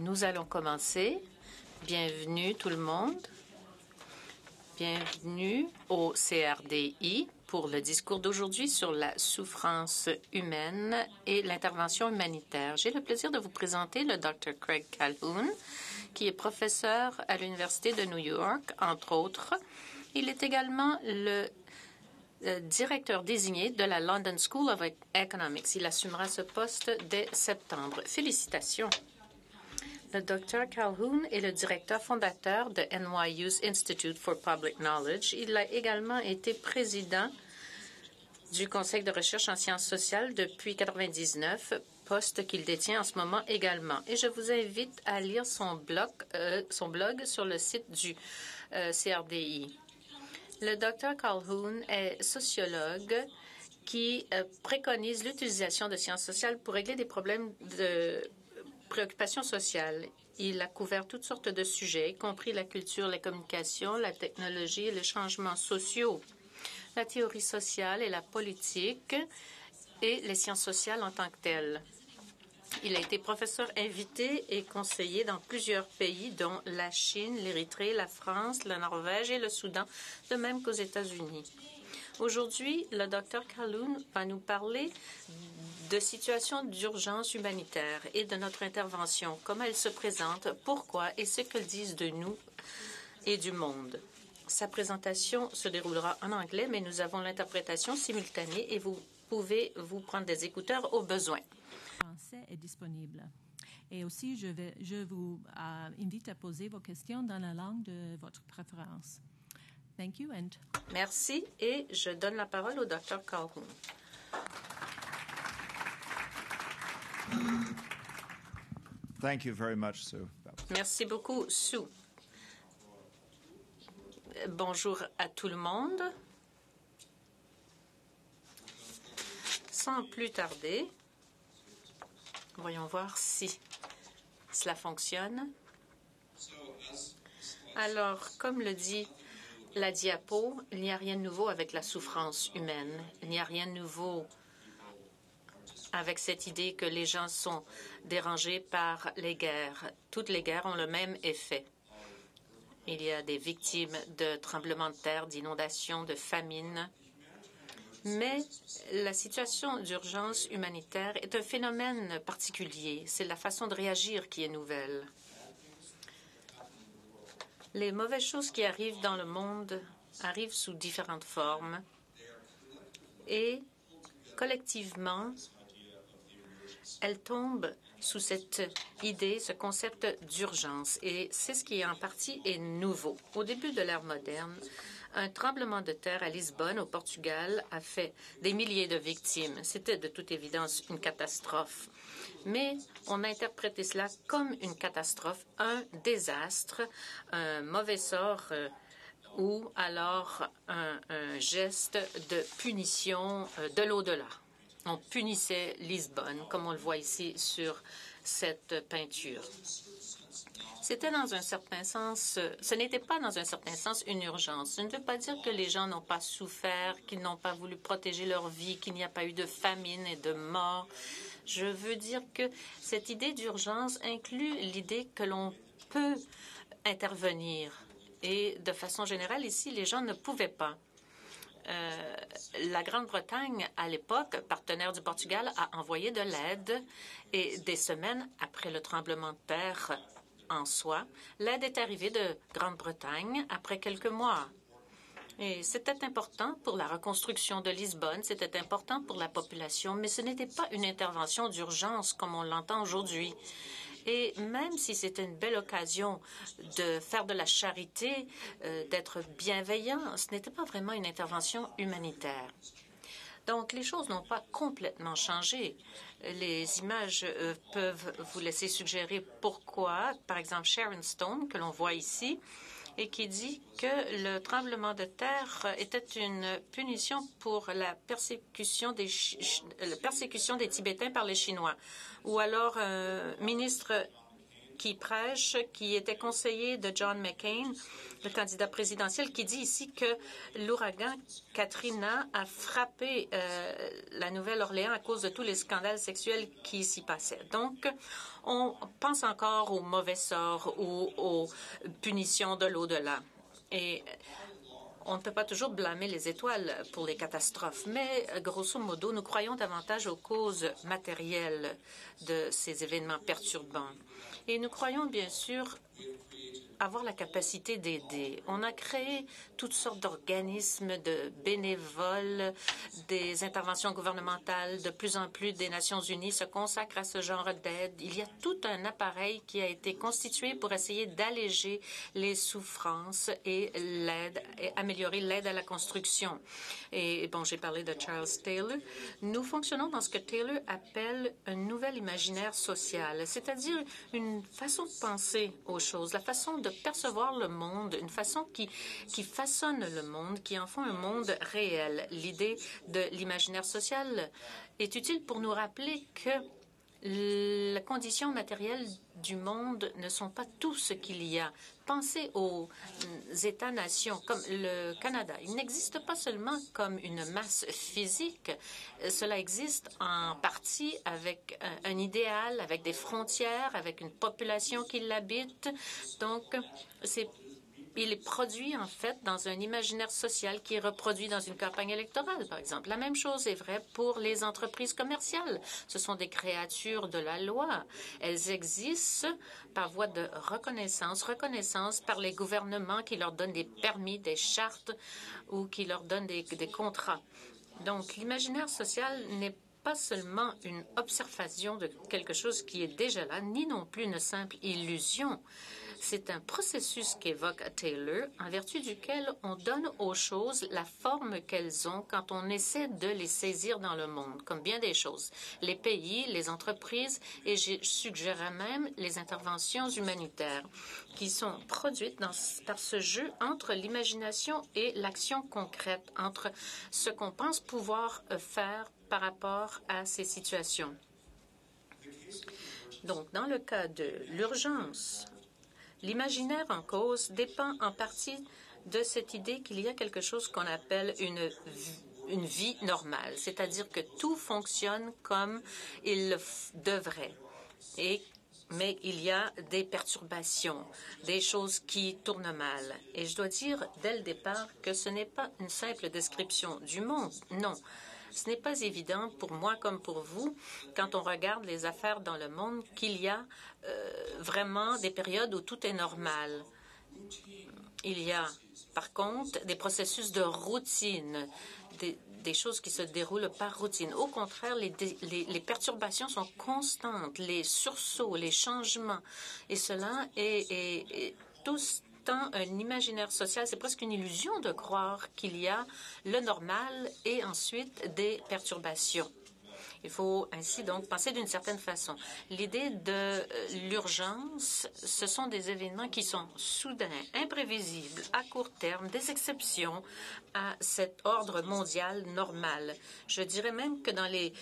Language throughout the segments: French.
Nous allons commencer. Bienvenue tout le monde. Bienvenue au CRDI pour le discours d'aujourd'hui sur la souffrance humaine et l'intervention humanitaire. J'ai le plaisir de vous présenter le Dr. Craig Calhoun, qui est professeur à l'Université de New York, entre autres. Il est également le directeur désigné de la London School of Economics. Il assumera ce poste dès septembre. Félicitations. Le Dr. Calhoun est le directeur fondateur de NYU's Institute for Public Knowledge. Il a également été président du Conseil de recherche en sciences sociales depuis 1999, poste qu'il détient en ce moment également. Et je vous invite à lire son blog sur le site du CRDI. Le Dr. Calhoun est sociologue qui préconise l'utilisation de sciences sociales pour régler des problèmes de préoccupations sociales. Il a couvert toutes sortes de sujets, y compris la culture, la communication, la technologie et les changements sociaux, la théorie sociale et la politique et les sciences sociales en tant que telles. Il a été professeur invité et conseiller dans plusieurs pays, dont la Chine, l'Érythrée, la France, la Norvège et le Soudan, de même qu'aux États-Unis. Aujourd'hui, le Dr. Calhoun va nous parler de situations d'urgence humanitaire et de notre intervention, comment elle se présente, pourquoi et ce qu'elles disent de nous et du monde. Sa présentation se déroulera en anglais, mais nous avons l'interprétation simultanée et vous pouvez vous prendre des écouteurs au besoin. Français est disponible. Et aussi, je vous invite à poser vos questions dans la langue de votre préférence. Thank you and... Merci et je donne la parole au Dr. Calhoun. Thank you very much, Sue. Merci beaucoup, Sue. Bonjour à tout le monde. Sans plus tarder, voyons voir si cela fonctionne. Alors, comme le dit la diapo, il n'y a rien de nouveau avec la souffrance humaine. Il n'y a rien de nouveau avec cette idée que les gens sont dérangés par les guerres. Toutes les guerres ont le même effet. Il y a des victimes de tremblements de terre, d'inondations, de famine. Mais la situation d'urgence humanitaire est un phénomène particulier. C'est la façon de réagir qui est nouvelle. Les mauvaises choses qui arrivent dans le monde arrivent sous différentes formes et collectivement, elles tombent sous cette idée, ce concept d'urgence. Et c'est ce qui, en partie, est nouveau. Au début de l'ère moderne, un tremblement de terre à Lisbonne, au Portugal, a fait des milliers de victimes. C'était de toute évidence une catastrophe. Mais on a interprété cela comme une catastrophe, un désastre, un mauvais sort ou alors un geste de punition de l'au-delà. On punissait Lisbonne, comme on le voit ici sur cette peinture. C'était dans un certain sens, ce n'était pas dans un certain sens une urgence. Ça ne veut pas dire que les gens n'ont pas souffert, qu'ils n'ont pas voulu protéger leur vie, qu'il n'y a pas eu de famine et de mort. Je veux dire que cette idée d'urgence inclut l'idée que l'on peut intervenir. Et de façon générale, ici, les gens ne pouvaient pas. La Grande-Bretagne, à l'époque, partenaire du Portugal, a envoyé de l'aide et des semaines après le tremblement de terre en soi, l'aide est arrivée de Grande-Bretagne après quelques mois. Et c'était important pour la reconstruction de Lisbonne, c'était important pour la population, mais ce n'était pas une intervention d'urgence comme on l'entend aujourd'hui. Et même si c'était une belle occasion de faire de la charité, d'être bienveillant, ce n'était pas vraiment une intervention humanitaire. Donc, les choses n'ont pas complètement changé. Les images peuvent vous laisser suggérer pourquoi. Par exemple, Sharon Stone, que l'on voit ici, et qui dit que le tremblement de terre était une punition pour la persécution des Tibétains par les Chinois. Ou alors, ministre qui prêche, qui était conseiller de John McCain, le candidat présidentiel, qui dit ici que l'ouragan Katrina a frappé la Nouvelle-Orléans à cause de tous les scandales sexuels qui s'y passaient. Donc, on pense encore au mauvais sort ou aux punitions de l'au-delà. Et on ne peut pas toujours blâmer les étoiles pour les catastrophes, mais grosso modo, nous croyons davantage aux causes matérielles de ces événements perturbants. Et nous croyons bien sûr avoir la capacité d'aider. On a créé toutes sortes d'organismes, de bénévoles, des interventions gouvernementales. De plus en plus des Nations unies se consacrent à ce genre d'aide. Il y a tout un appareil qui a été constitué pour essayer d'alléger les souffrances et l'aide, et améliorer l'aide à la construction. Et bon, j'ai parlé de Charles Taylor. Nous fonctionnons dans ce que Taylor appelle un nouvel imaginaire social, c'est-à-dire une façon de penser aux choses, la façon de percevoir le monde, une façon qui façonne le monde, qui en font un monde réel. L'idée de l'imaginaire social est utile pour nous rappeler que les conditions matérielles du monde ne sont pas tout ce qu'il y a. Pensez aux États-nations comme le Canada. Il n'existe pas seulement comme une masse physique. Cela existe en partie avec un idéal, avec des frontières, avec une population qui l'habite. Donc, il est produit, en fait, dans un imaginaire social qui est reproduit dans une campagne électorale, par exemple. La même chose est vraie pour les entreprises commerciales. Ce sont des créatures de la loi. Elles existent par voie de reconnaissance par les gouvernements qui leur donnent des permis, des chartes ou qui leur donnent des contrats. Donc, l'imaginaire social n'est pas seulement une observation de quelque chose qui est déjà là, ni non plus une simple illusion. C'est un processus qu'évoque Taylor, en vertu duquel on donne aux choses la forme qu'elles ont quand on essaie de les saisir dans le monde, comme bien des choses. Les pays, les entreprises et je suggérerais même les interventions humanitaires qui sont produites par ce jeu entre l'imagination et l'action concrète, entre ce qu'on pense pouvoir faire par rapport à ces situations. Donc, dans le cas de l'urgence, l'imaginaire en cause dépend en partie de cette idée qu'il y a quelque chose qu'on appelle une vie normale, c'est-à-dire que tout fonctionne comme il devrait. Mais il y a des perturbations, des choses qui tournent mal. Et je dois dire dès le départ que ce n'est pas une simple description du monde, non. Ce n'est pas évident pour moi comme pour vous, quand on regarde les affaires dans le monde, qu'il y a vraiment des périodes où tout est normal. Il y a, par contre, des processus de routine, des choses qui se déroulent par routine. Au contraire, les perturbations sont constantes, les sursauts, les changements. Et cela est tous un imaginaire social, c'est presque une illusion de croire qu'il y a le normal et ensuite des perturbations. Il faut ainsi donc penser d'une certaine façon. L'idée de l'urgence, ce sont des événements qui sont soudains, imprévisibles, à court terme, des exceptions à cet ordre mondial normal. Je dirais même que dans les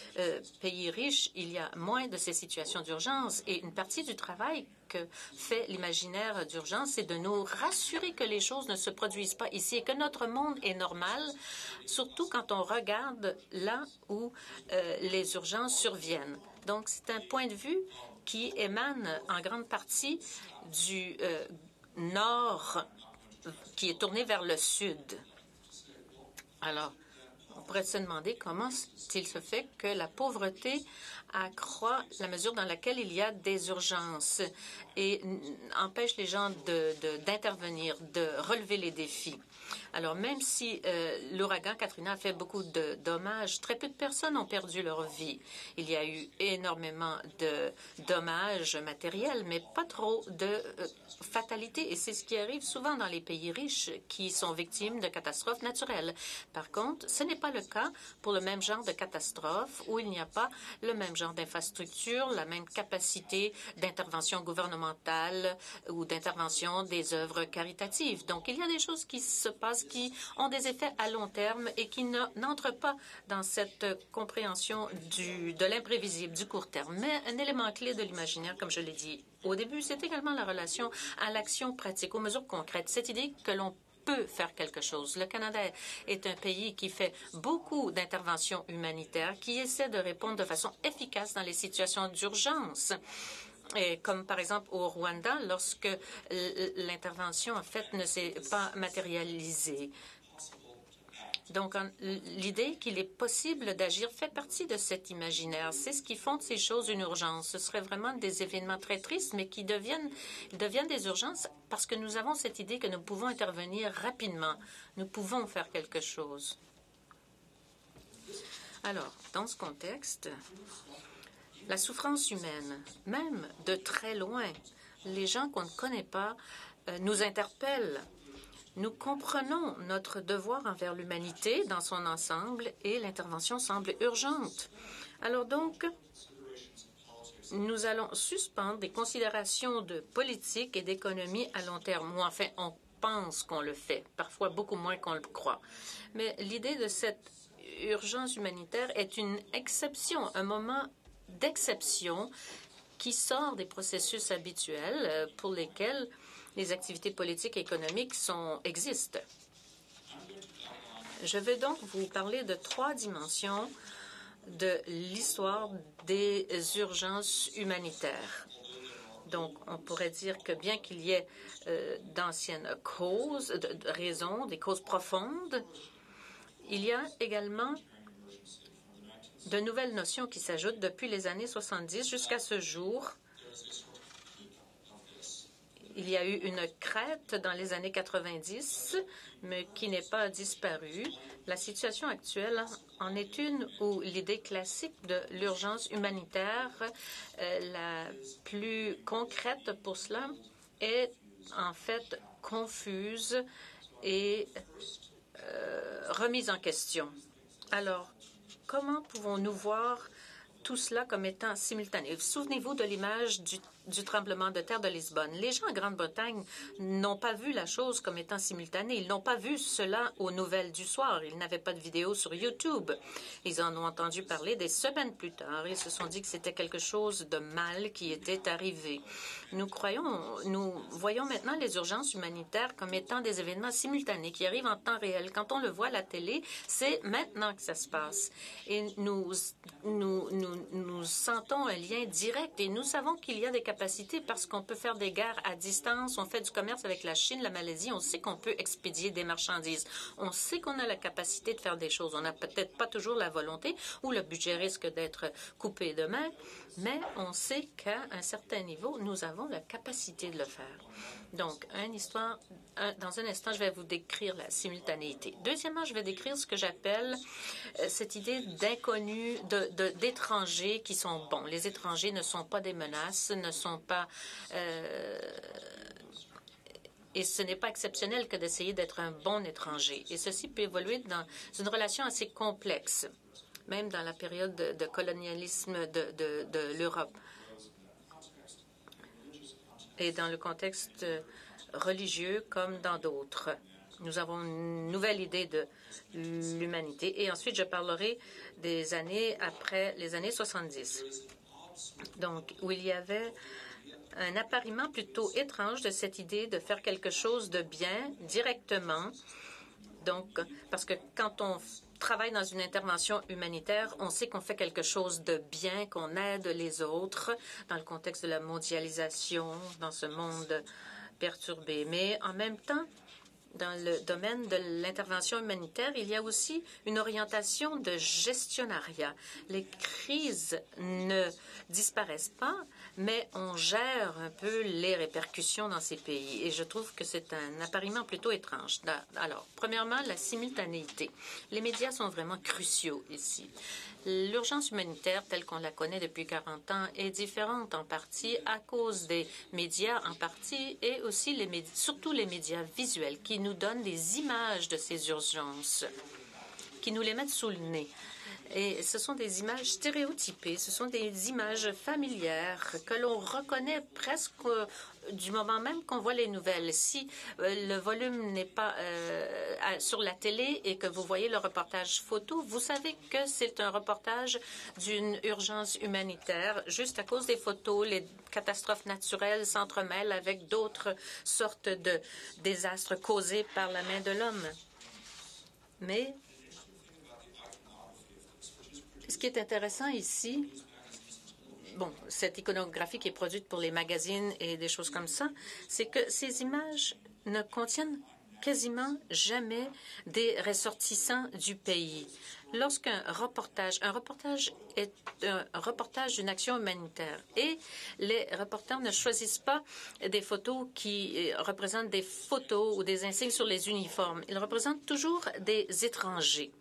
pays riches, il y a moins de ces situations d'urgence et une partie du travail que fait l'imaginaire d'urgence, c'est de nous rassurer que les choses ne se produisent pas ici et que notre monde est normal, surtout quand on regarde là où les urgences surviennent. Donc, c'est un point de vue qui émane en grande partie du nord, qui est tourné vers le sud. Alors, on pourrait se demander comment il se fait que la pauvreté accroît la mesure dans laquelle il y a des urgences et empêche les gens d'intervenir, de relever les défis. Alors, même si l'ouragan Katrina a fait beaucoup de dommages, très peu de personnes ont perdu leur vie. Il y a eu énormément de dommages matériels, mais pas trop de fatalités. Et c'est ce qui arrive souvent dans les pays riches qui sont victimes de catastrophes naturelles. Par contre, ce n'est pas le cas pour le même genre de catastrophe où il n'y a pas le même genre d'infrastructure, la même capacité d'intervention gouvernementale ou d'intervention des œuvres caritatives. Donc, il y a des choses qui se passent conséquences qui ont des effets à long terme et qui n'entrent pas dans cette compréhension de l'imprévisible, du court terme. Mais un élément clé de l'imaginaire, comme je l'ai dit au début, c'est également la relation à l'action pratique, aux mesures concrètes. Cette idée que l'on peut faire quelque chose. Le Canada est un pays qui fait beaucoup d'interventions humanitaires, qui essaie de répondre de façon efficace dans les situations d'urgence. Et comme par exemple au Rwanda, lorsque l'intervention en fait ne s'est pas matérialisée. Donc, l'idée qu'il est possible d'agir fait partie de cet imaginaire. C'est ce qui fonde ces choses une urgence. Ce serait vraiment des événements très tristes, mais qui deviennent des urgences parce que nous avons cette idée que nous pouvons intervenir rapidement. Nous pouvons faire quelque chose. Alors, dans ce contexte, la souffrance humaine, même de très loin, les gens qu'on ne connaît pas nous interpellent. Nous comprenons notre devoir envers l'humanité dans son ensemble et l'intervention semble urgente. Alors donc, nous allons suspendre des considérations de politique et d'économie à long terme. Ou enfin, on pense qu'on le fait, parfois beaucoup moins qu'on le croit. Mais l'idée de cette urgence humanitaire est une exception, un moment d'exception qui sort des processus habituels pour lesquels les activités politiques et économiques existent. Je vais donc vous parler de 3 dimensions de l'histoire des urgences humanitaires. Donc, on pourrait dire que bien qu'il y ait d'anciennes causes, raisons, des causes profondes, il y a également de nouvelles notions qui s'ajoutent depuis les années 70 jusqu'à ce jour. Il y a eu une crête dans les années 90, mais qui n'est pas disparue. La situation actuelle en est une où l'idée classique de l'urgence humanitaire, la plus concrète pour cela, est en fait confuse et remise en question. Alors, comment pouvons-nous voir tout cela comme étant simultané? Souvenez-vous de l'image du tremblement de terre de Lisbonne. Les gens en Grande-Bretagne n'ont pas vu la chose comme étant simultanée. Ils n'ont pas vu cela aux nouvelles du soir. Ils n'avaient pas de vidéo sur YouTube. Ils en ont entendu parler des semaines plus tard. Ils se sont dit que c'était quelque chose de mal qui était arrivé. Nous voyons maintenant les urgences humanitaires comme étant des événements simultanés qui arrivent en temps réel. Quand on le voit à la télé, c'est maintenant que ça se passe. Et nous sentons un lien direct et nous savons qu'il y a des capacités parce qu'on peut faire des guerres à distance, on fait du commerce avec la Chine, la Malaisie, on sait qu'on peut expédier des marchandises. On sait qu'on a la capacité de faire des choses. On n'a peut-être pas toujours la volonté ou le budget risque d'être coupé demain, mais on sait qu'à un certain niveau, nous avons la capacité de le faire. Donc, dans un instant, je vais vous décrire la simultanéité. Deuxièmement, je vais décrire ce que j'appelle cette idée d'inconnus, d'étrangers qui sont bons. Les étrangers ne sont pas des menaces, ne sont pas... et ce n'est pas exceptionnel que d'essayer d'être un bon étranger. Et ceci peut évoluer dans une relation assez complexe, même dans la période de colonialisme de l'Europe. Et dans le contexte religieux comme dans d'autres. Nous avons une nouvelle idée de l'humanité. Et ensuite, je parlerai des années après les années 70. Donc, où il y avait un appariement plutôt étrange de cette idée de faire quelque chose de bien directement. Donc, parce que quand on travaille dans une intervention humanitaire, on sait qu'on fait quelque chose de bien, qu'on aide les autres dans le contexte de la mondialisation, dans ce monde perturbé. Mais en même temps, dans le domaine de l'intervention humanitaire, il y a aussi une orientation de gestionariat. Les crises ne disparaissent pas, mais on gère un peu les répercussions dans ces pays. Et je trouve que c'est un appariement plutôt étrange. Alors, premièrement, la simultanéité. Les médias sont vraiment cruciaux ici. L'urgence humanitaire, telle qu'on la connaît depuis 40 ans, est différente en partie à cause des médias en partie et aussi surtout les médias visuels qui nous donnent des images de ces urgences, qui nous les mettent sous le nez. Et ce sont des images stéréotypées, ce sont des images familières que l'on reconnaît presque du moment même qu'on voit les nouvelles. Si le volume n'est pas sur la télé et que vous voyez le reportage photo, vous savez que c'est un reportage d'une urgence humanitaire. Juste à cause des photos, les catastrophes naturelles s'entremêlent avec d'autres sortes de désastres causés par la main de l'homme. Mais ce qui est intéressant ici, bon, cette iconographie qui est produite pour les magazines et des choses comme ça, c'est que ces images ne contiennent quasiment jamais des ressortissants du pays. Lorsqu'un reportage est un reportage d'une action humanitaire et les reporters ne choisissent pas des photos qui représentent des photos ou des insignes sur les uniformes, ils représentent toujours des étrangers.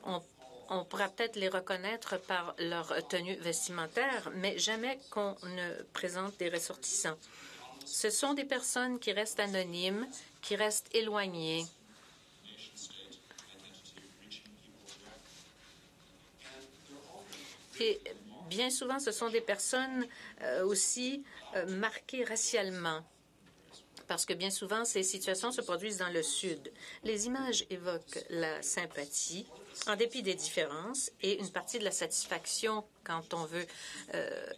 On pourra peut-être les reconnaître par leur tenue vestimentaire, mais jamais qu'on ne présente des ressortissants. Ce sont des personnes qui restent anonymes, qui restent éloignées. Et bien souvent, ce sont des personnes aussi marquées racialement, parce que bien souvent, ces situations se produisent dans le Sud. Les images évoquent la sympathie, en dépit des différences, et une partie de la satisfaction quand on veut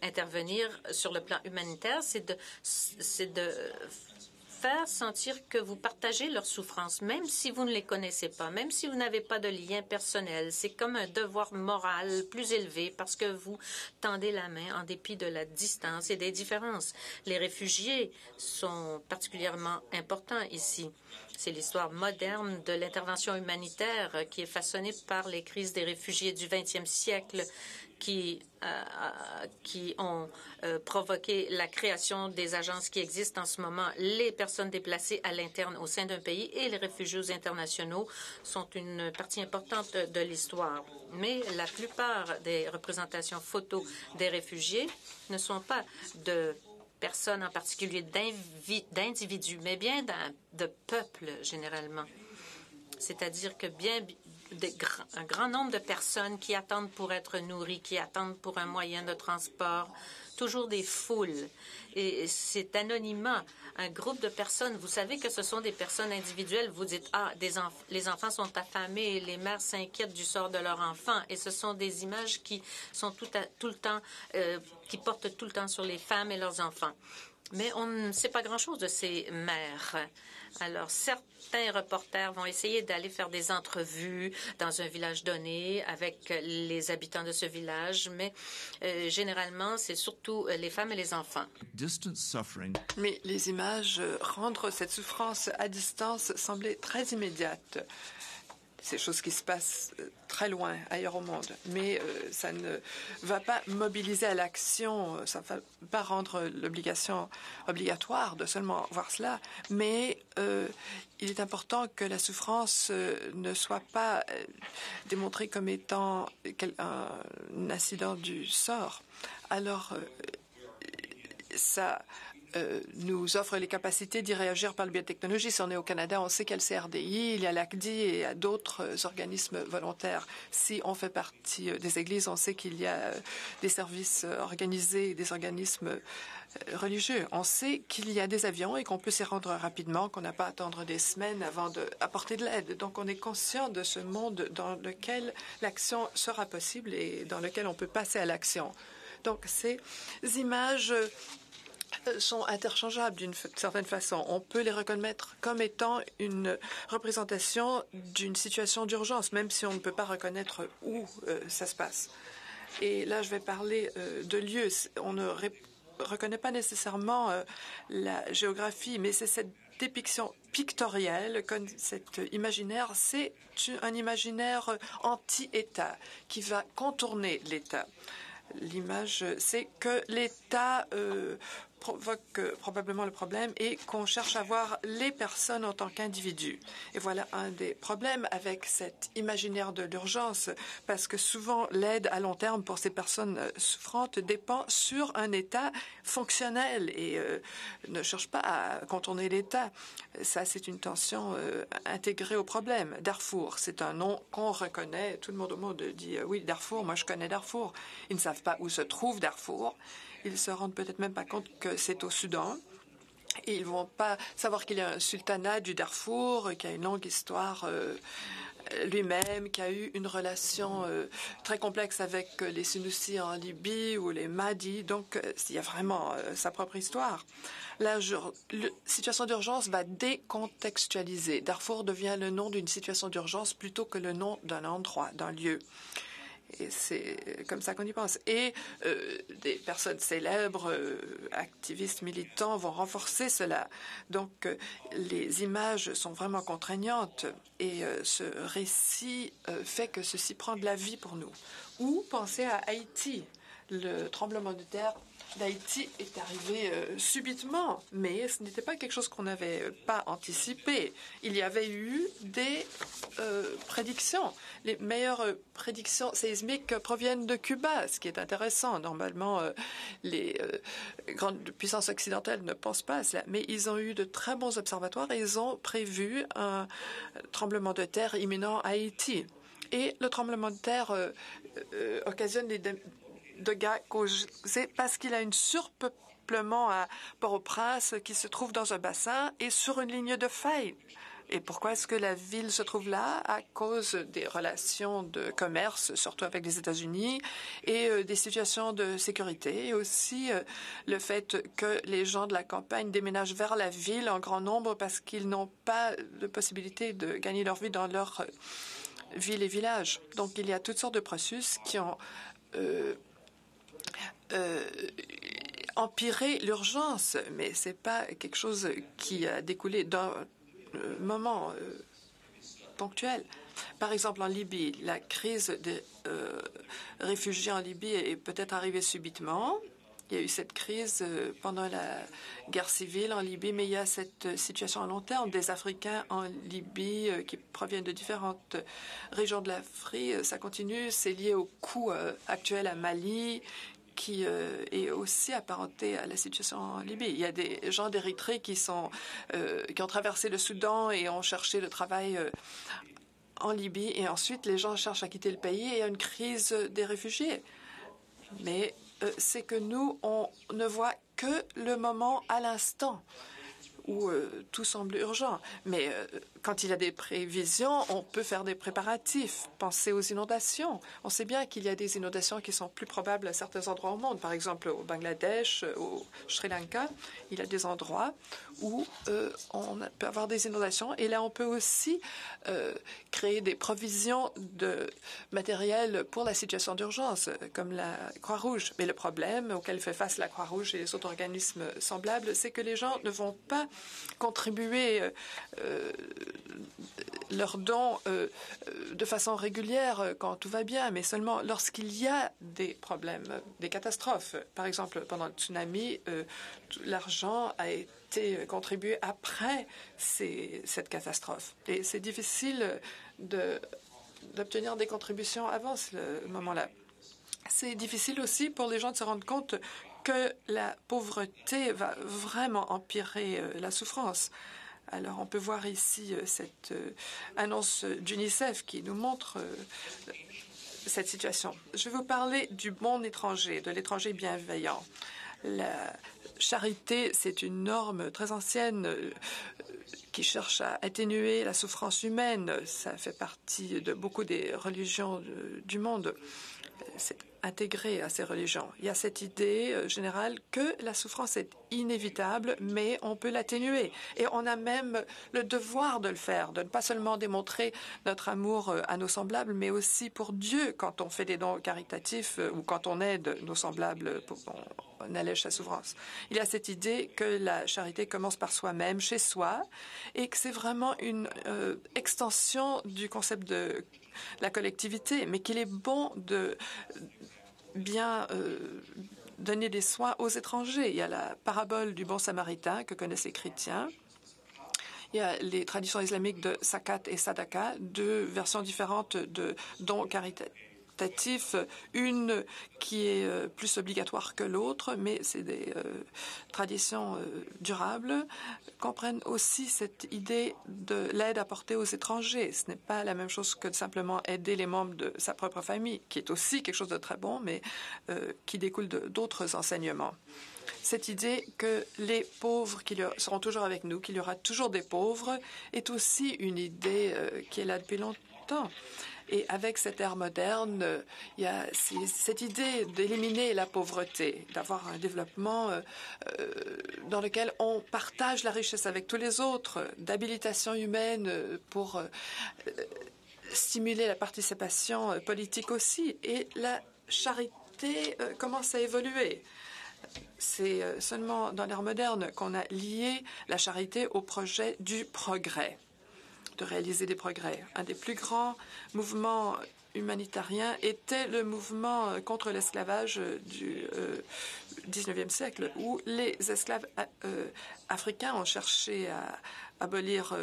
intervenir sur le plan humanitaire, c'est de faire sentir que vous partagez leurs souffrances, même si vous ne les connaissez pas, même si vous n'avez pas de lien personnel. C'est comme un devoir moral plus élevé parce que vous tendez la main en dépit de la distance et des différences. Les réfugiés sont particulièrement importants ici. C'est l'histoire moderne de l'intervention humanitaire qui est façonnée par les crises des réfugiés du 20e siècle qui ont provoqué la création des agences qui existent en ce moment. Les personnes déplacées à l'interne au sein d'un pays et les réfugiés internationaux sont une partie importante de l'histoire. Mais la plupart des représentations photos des réfugiés ne sont pas de personnes en particulier, d'individus, mais bien de peuples généralement. C'est-à-dire que un grand nombre de personnes qui attendent pour être nourries, qui attendent pour un moyen de transport, toujours des foules. Et c'est anonymement un groupe de personnes. Vous savez que ce sont des personnes individuelles. Vous dites, les enfants sont affamés, les mères s'inquiètent du sort de leurs enfants. Et ce sont des images qui sont tout le temps, qui portent tout le temps sur les femmes et leurs enfants. Mais on ne sait pas grand-chose de ces mères. Alors, certains reporters vont essayer d'aller faire des entrevues dans un village donné avec les habitants de ce village, mais généralement, c'est surtout les femmes et les enfants. Mais les images rendent cette souffrance à distance sembler très immédiate. C'est des choses qui se passent très loin, ailleurs au monde. Mais ça ne va pas mobiliser à l'action, ça ne va pas rendre l'obligation obligatoire de seulement voir cela. Mais il est important que la souffrance ne soit pas démontrée comme étant un incident du sort. Alors, ça nous offre les capacités d'y réagir par la biotechnologie. Si on est au Canada, on sait qu'il y a le CRDI, il y a l'ACDI et il y a d'autres organismes volontaires. Si on fait partie des églises, on sait qu'il y a des services organisés, des organismes religieux. On sait qu'il y a des avions et qu'on peut s'y rendre rapidement, qu'on n'a pas à attendre des semaines avant d'apporter de l'aide. Donc, on est conscient de ce monde dans lequel l'action sera possible et dans lequel on peut passer à l'action. Donc, ces images sont interchangeables d'une certaine façon. On peut les reconnaître comme étant une représentation d'une situation d'urgence, même si on ne peut pas reconnaître où ça se passe. Et là, je vais parler de lieux. On ne reconnaît pas nécessairement la géographie, mais c'est cette dépiction pictorielle, comme cet imaginaire, c'est un imaginaire anti-État qui va contourner l'État. L'image, c'est que l'État provoque probablement le problème est qu'on cherche à voir les personnes en tant qu'individus. Et voilà un des problèmes avec cet imaginaire de l'urgence, parce que souvent l'aide à long terme pour ces personnes souffrantes dépend sur un État fonctionnel et ne cherche pas à contourner l'État. Ça, c'est une tension intégrée au problème. Darfour, c'est un nom qu'on reconnaît. Tout le monde au monde dit oui, Darfour, moi je connais Darfour. Ils ne savent pas où se trouve Darfour. Ils se rendent peut-être même pas compte que c'est au Soudan. Et ils ne vont pas savoir qu'il y a un sultanat du Darfour, qui a une longue histoire lui-même, qui a eu une relation très complexe avec les Senussi en Libye ou les Mahdi. Donc, il y a vraiment sa propre histoire. La situation d'urgence va décontextualiser. Darfour devient le nom d'une situation d'urgence plutôt que le nom d'un endroit, d'un lieu. Et c'est comme ça qu'on y pense. Et des personnes célèbres, activistes, militants vont renforcer cela. Donc, les images sont vraiment contraignantes. Et ce récit fait que ceci prend de la vie pour nous. Ou pensez à Haïti. Le tremblement de terre d'Haïti est arrivé subitement, mais ce n'était pas quelque chose qu'on n'avait pas anticipé. Il y avait eu des prédictions. Les meilleures prédictions séismiques proviennent de Cuba, ce qui est intéressant. Normalement, les grandes puissances occidentales ne pensent pas à cela, mais ils ont eu de très bons observatoires et ils ont prévu un tremblement de terre imminent à Haïti. Et le tremblement de terre occasionne des dégâts causés parce qu'il a une surpeuplement à Port-au-Prince qui se trouve dans un bassin et sur une ligne de faille. Et pourquoi est-ce que la ville se trouve là? À cause des relations de commerce, surtout avec les États-Unis, et des situations de sécurité, et aussi le fait que les gens de la campagne déménagent vers la ville en grand nombre parce qu'ils n'ont pas de possibilité de gagner leur vie dans leur ville et village. Donc, il y a toutes sortes de processus qui ont empirer l'urgence, mais ce n'est pas quelque chose qui a découlé d'un moment ponctuel. Par exemple, en Libye, la crise des réfugiés en Libye est peut-être arrivée subitement. Il y a eu cette crise pendant la guerre civile en Libye, mais il y a cette situation à long terme des Africains en Libye qui proviennent de différentes régions de l'Afrique. Ça continue, c'est lié au coût actuel à Mali, qui est aussi apparenté à la situation en Libye. Il y a des gens d'Érythrée qui ont traversé le Soudan et ont cherché le travail en Libye, et ensuite les gens cherchent à quitter le pays et il y a une crise des réfugiés. Mais c'est que nous, on ne voit que le moment à l'instant où tout semble urgent. Mais quand il y a des prévisions, on peut faire des préparatifs. Pensez aux inondations. On sait bien qu'il y a des inondations qui sont plus probables à certains endroits au monde. Par exemple, au Bangladesh, au Sri Lanka, il y a des endroits où on peut avoir des inondations. Et là, on peut aussi créer des provisions de matériel pour la situation d'urgence, comme la Croix-Rouge. Mais le problème auquel fait face la Croix-Rouge et les autres organismes semblables, c'est que les gens ne vont pas contribuer leurs dons de façon régulière quand tout va bien, mais seulement lorsqu'il y a des problèmes, des catastrophes. Par exemple, pendant le tsunami, l'argent a été contribué après cette catastrophe. Et c'est difficile d'obtenir des contributions avant ce moment-là. C'est difficile aussi pour les gens de se rendre compte que la pauvreté va vraiment empirer la souffrance. Alors, on peut voir ici cette annonce d'UNICEF qui nous montre cette situation. Je vais vous parler du bon étranger, de l'étranger bienveillant. La charité, c'est une norme très ancienne qui cherche à atténuer la souffrance humaine. Ça fait partie de beaucoup des religions du monde. C'est intégré à ces religions. Il y a cette idée générale que la souffrance est inévitable, mais on peut l'atténuer. Et on a même le devoir de le faire, de ne pas seulement démontrer notre amour à nos semblables, mais aussi pour Dieu quand on fait des dons caritatifs ou quand on aide nos semblables, on allège sa souffrance. Il y a cette idée que la charité commence par soi-même, chez soi, et que c'est vraiment une extension du concept de la collectivité, mais qu'il est bon de bien donner des soins aux étrangers. Il y a la parabole du bon samaritain que connaissent les chrétiens. Il y a les traditions islamiques de Zakat et Sadaka, deux versions différentes de dons caritatifs, une qui est plus obligatoire que l'autre, mais c'est des traditions durables, comprennent aussi cette idée de l'aide apportée aux étrangers. Ce n'est pas la même chose que de simplement aider les membres de sa propre famille, qui est aussi quelque chose de très bon, mais qui découle d'autres enseignements. Cette idée que les pauvres seront toujours avec nous, qu'il y aura toujours des pauvres, est aussi une idée qui est là depuis longtemps. Et avec cette ère moderne, il y a cette idée d'éliminer la pauvreté, d'avoir un développement dans lequel on partage la richesse avec tous les autres, d'habilitation humaine pour stimuler la participation politique aussi. Et la charité commence à évoluer. C'est seulement dans l'ère moderne qu'on a lié la charité au projet du progrès, de réaliser des progrès. Un des plus grands mouvements humanitariens était le mouvement contre l'esclavage du XIXe siècle, où les esclaves africains ont cherché à abolir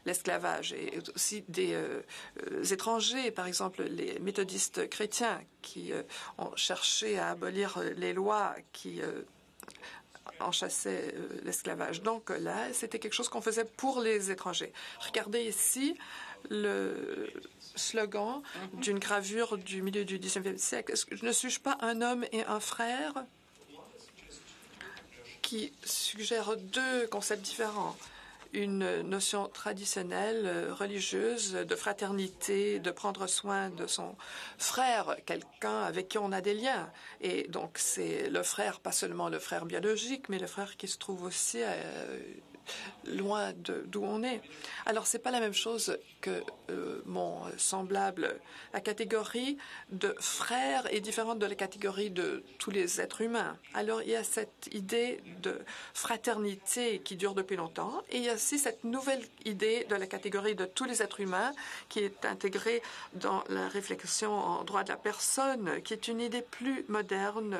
l'esclavage, et aussi des étrangers, par exemple les méthodistes chrétiens, qui ont cherché à abolir les lois qui enchassaient l'esclavage. Donc là, c'était quelque chose qu'on faisait pour les étrangers. Regardez ici le slogan d'une gravure du milieu du XIXe siècle. Ne suis-je pas un homme et un frère, qui suggère deux concepts différents. Une notion traditionnelle, religieuse, de fraternité, de prendre soin de son frère, quelqu'un avec qui on a des liens. Et donc, c'est le frère, pas seulement le frère biologique, mais le frère qui se trouve aussi loin d'où on est. Alors, c'est pas la même chose que mon semblable. La catégorie de frère est différente de la catégorie de tous les êtres humains. Alors, il y a cette idée de fraternité qui dure depuis longtemps, et il y a aussi cette nouvelle idée de la catégorie de tous les êtres humains qui est intégrée dans la réflexion en droit de la personne, qui est une idée plus moderne,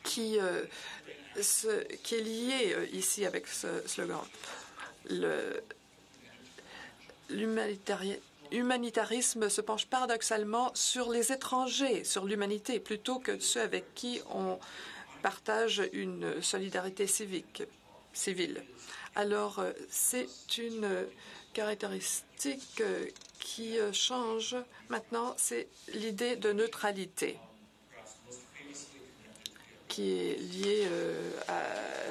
qui est lié ici avec ce slogan. L'humanitarisme se penche paradoxalement sur les étrangers, sur l'humanité, plutôt que ceux avec qui on partage une solidarité civile. Alors, c'est une caractéristique qui change maintenant, c'est l'idée de neutralité, qui est lié à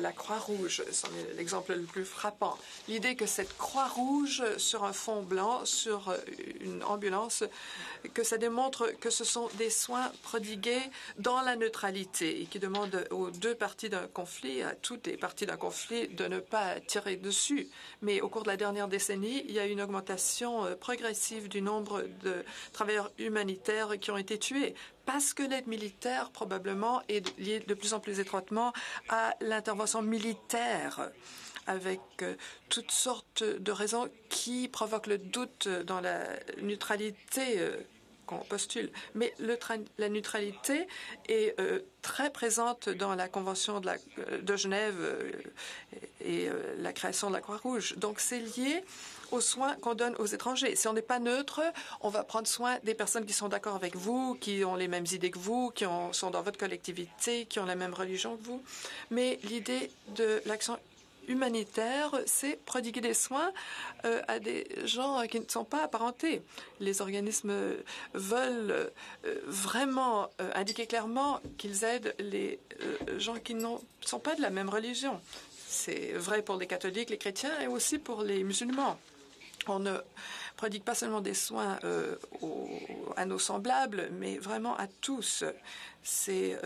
la Croix-Rouge. C'est l'exemple le plus frappant. L'idée que cette Croix-Rouge sur un fond blanc, sur une ambulance, que ça démontre que ce sont des soins prodigués dans la neutralité et qui demandent aux deux parties d'un conflit, à toutes les parties d'un conflit, de ne pas tirer dessus. Mais au cours de la dernière décennie, il y a une augmentation progressive du nombre de travailleurs humanitaires qui ont été tués, parce que l'aide militaire, probablement, est liée de plus en plus étroitement à l'intervention militaire, avec toutes sortes de raisons qui provoquent le doute dans la neutralité qu'on postule. Mais la neutralité est très présente dans la Convention de Genève et la création de la Croix-Rouge. Donc, c'est lié aux soins qu'on donne aux étrangers. Si on n'est pas neutre, on va prendre soin des personnes qui sont d'accord avec vous, qui ont les mêmes idées que vous, qui sont dans votre collectivité, qui ont la même religion que vous. Mais l'idée de l'action humanitaire, c'est prodiguer des soins à des gens qui ne sont pas apparentés. Les organismes veulent vraiment indiquer clairement qu'ils aident les gens qui ne sont pas de la même religion. C'est vrai pour les catholiques, les chrétiens et aussi pour les musulmans. On ne prodigue pas seulement des soins à nos semblables, mais vraiment à tous. C'est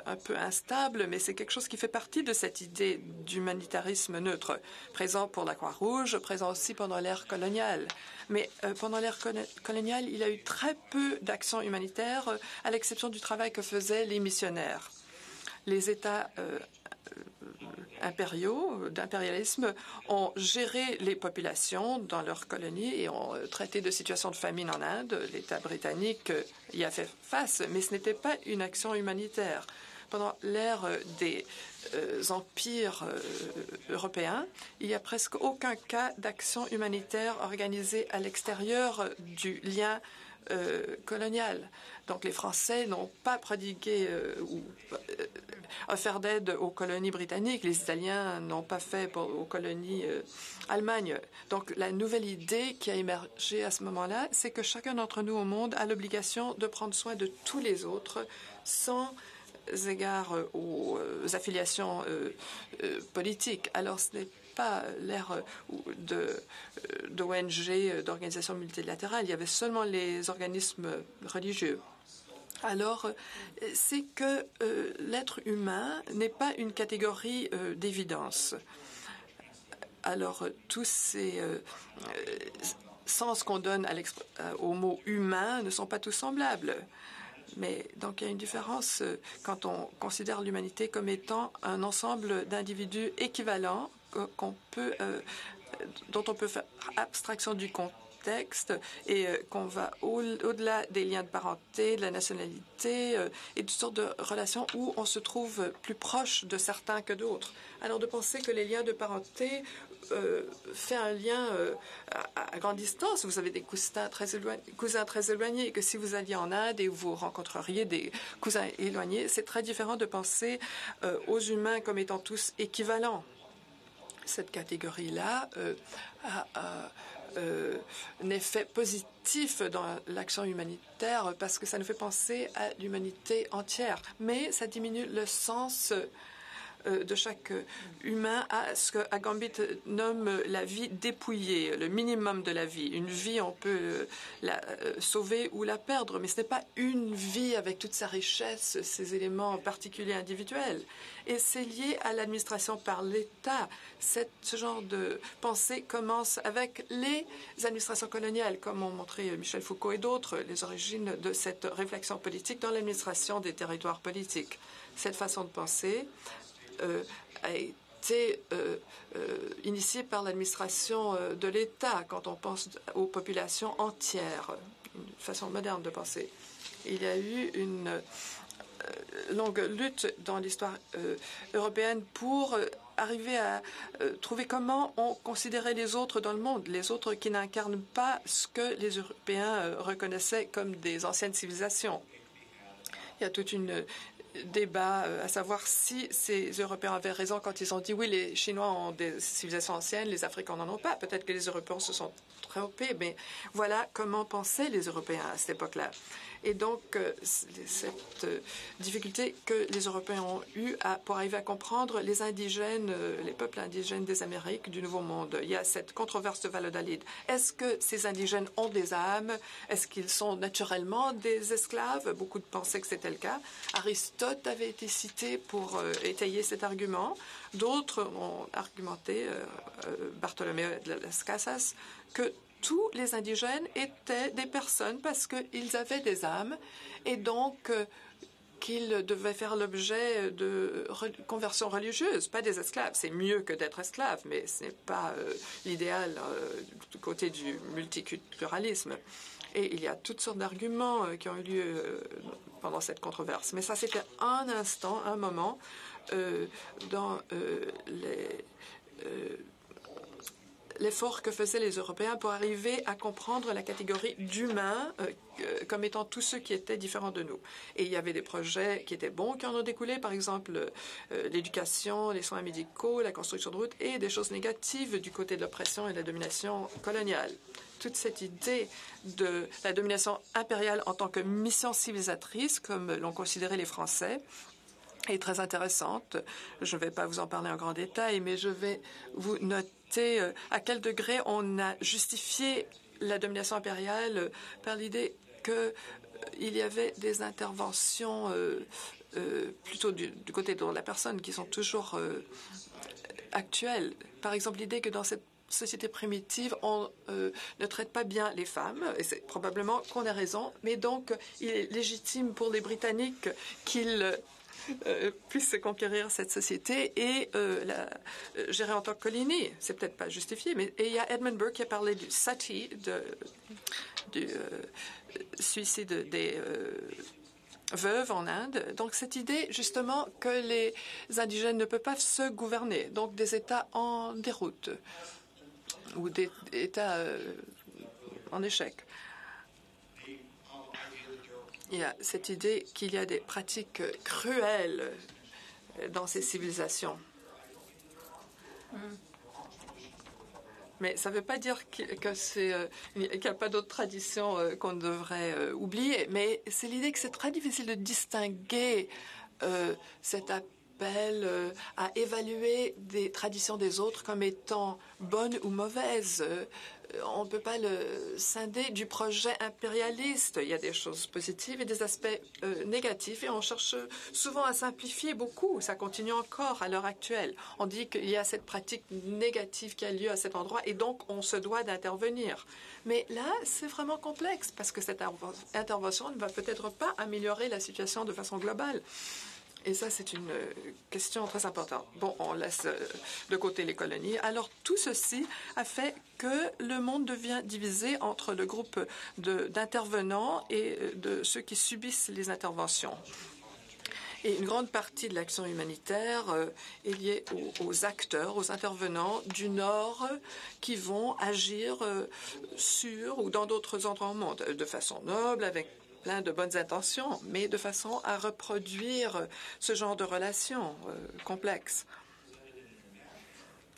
un peu instable, mais c'est quelque chose qui fait partie de cette idée d'humanitarisme neutre, présent pour la Croix-Rouge, présent aussi pendant l'ère coloniale. Mais pendant l'ère coloniale, il y a eu très peu d'actions humanitaires, à l'exception du travail que faisaient les missionnaires. Les États d'impérialisme ont géré les populations dans leurs colonies et ont traité de situations de famine en Inde. L'État britannique y a fait face, mais ce n'était pas une action humanitaire. Pendant l'ère des empires européens, il n'y a presque aucun cas d'action humanitaire organisée à l'extérieur du lien colonial. Donc les Français n'ont pas prodigué ou offert d'aide aux colonies britanniques. Les Italiens n'ont pas fait aux colonies Allemagne. Donc la nouvelle idée qui a émergé à ce moment-là, c'est que chacun d'entre nous au monde a l'obligation de prendre soin de tous les autres sans égard aux affiliations politiques. Alors ce n'est pas l'ère d'ONG, d'organisations multilatérales. Il y avait seulement les organismes religieux. Alors, c'est que l'être humain n'est pas une catégorie d'évidence. Alors, tous ces sens qu'on donne au mot humain ne sont pas tous semblables. Mais donc, il y a une différence quand on considère l'humanité comme étant un ensemble d'individus équivalents dont on peut faire abstraction du contexte et qu'on va au-delà des liens de parenté, de la nationalité et toutes sortes de relations où on se trouve plus proche de certains que d'autres. Alors de penser que les liens de parenté fait un lien à grande distance. Vous avez des cousins très éloignés et que si vous alliez en Inde et vous rencontreriez des cousins éloignés, c'est très différent de penser aux humains comme étant tous équivalents. Cette catégorie-là a un effet positif dans l'action humanitaire parce que ça nous fait penser à l'humanité entière. Mais ça diminue le sens de chaque humain à ce que Agamben nomme la vie dépouillée, le minimum de la vie. Une vie, on peut la sauver ou la perdre, mais ce n'est pas une vie avec toute sa richesse, ses éléments particuliers individuels. Et c'est lié à l'administration par l'État. Ce genre de pensée commence avec les administrations coloniales, comme ont montré Michel Foucault et d'autres, les origines de cette réflexion politique dans l'administration des territoires politiques. Cette façon de penser a été initiée par l'administration de l'État quand on pense aux populations entières, une façon moderne de penser. Il y a eu une longue lutte dans l'histoire européenne pour arriver à trouver comment on considérait les autres dans le monde, les autres qui n'incarnent pas ce que les Européens reconnaissaient comme des anciennes civilisations. Il y a toute une débat à savoir si ces Européens avaient raison quand ils ont dit oui, les Chinois ont des civilisations anciennes, les Africains n'en ont pas. Peut-être que les Européens se sont trompés, mais voilà comment pensaient les Européens à cette époque-là. Et donc, cette difficulté que les Européens ont eue pour arriver à comprendre les indigènes, les peuples indigènes des Amériques, du Nouveau Monde. Il y a cette controverse de Valladolid. Est-ce que ces indigènes ont des âmes? Est-ce qu'ils sont naturellement des esclaves? Beaucoup pensaient que c'était le cas. Aristote avait été cité pour étayer cet argument. D'autres ont argumenté, Bartolomé de las Casas, que tous les indigènes étaient des personnes parce qu'ils avaient des âmes et donc qu'ils devaient faire l'objet de conversion religieuse, pas des esclaves. C'est mieux que d'être esclave, mais ce n'est pas l'idéal du côté du multiculturalisme. Et il y a toutes sortes d'arguments qui ont eu lieu pendant cette controverse. Mais ça, c'était un instant, un moment dans l'effort que faisaient les Européens pour arriver à comprendre la catégorie d'humains comme étant tous ceux qui étaient différents de nous. Et il y avait des projets qui étaient bons qui en ont découlé, par exemple l'éducation, les soins médicaux, la construction de routes, et des choses négatives du côté de l'oppression et de la domination coloniale. Toute cette idée de la domination impériale en tant que mission civilisatrice, comme l'ont considéré les Français, est très intéressante. Je ne vais pas vous en parler en grand détail, mais je vais vous noter à quel degré on a justifié la domination impériale par l'idée qu'il y avait des interventions plutôt du côté de la personne qui sont toujours actuelles. Par exemple, l'idée que dans cette société primitive, on ne traite pas bien les femmes, et c'est probablement qu'on a raison, mais donc il est légitime pour les Britanniques qu'ils puisse conquérir cette société et la gérer en tant que colonie. C'est peut-être pas justifié, mais et il y a Edmund Burke qui a parlé du sati, du suicide des veuves en Inde. Donc cette idée justement que les indigènes ne peuvent pas se gouverner, donc des États en déroute ou des États en échec. Il y a cette idée qu'il y a des pratiques cruelles dans ces civilisations. Mais ça ne veut pas dire qu'il n'y a pas d'autres traditions qu'on devrait oublier. Mais c'est l'idée que c'est très difficile de distinguer cet appel à évaluer des traditions des autres comme étant bonnes ou mauvaises. On ne peut pas le scinder du projet impérialiste. Il y a des choses positives et des aspects négatifs et on cherche souvent à simplifier beaucoup. Ça continue encore à l'heure actuelle. On dit qu'il y a cette pratique négative qui a lieu à cet endroit et donc on se doit d'intervenir. Mais là, c'est vraiment complexe parce que cette intervention ne va peut-être pas améliorer la situation de façon globale. Et ça, c'est une question très importante. Bon, on laisse de côté les colonies. Alors, tout ceci a fait que le monde devient divisé entre le groupe d'intervenants et de ceux qui subissent les interventions. Et une grande partie de l'action humanitaire est liée aux acteurs, aux intervenants du Nord qui vont agir sur ou dans d'autres endroits au monde de façon noble, avec plein de bonnes intentions, mais de façon à reproduire ce genre de relations complexes.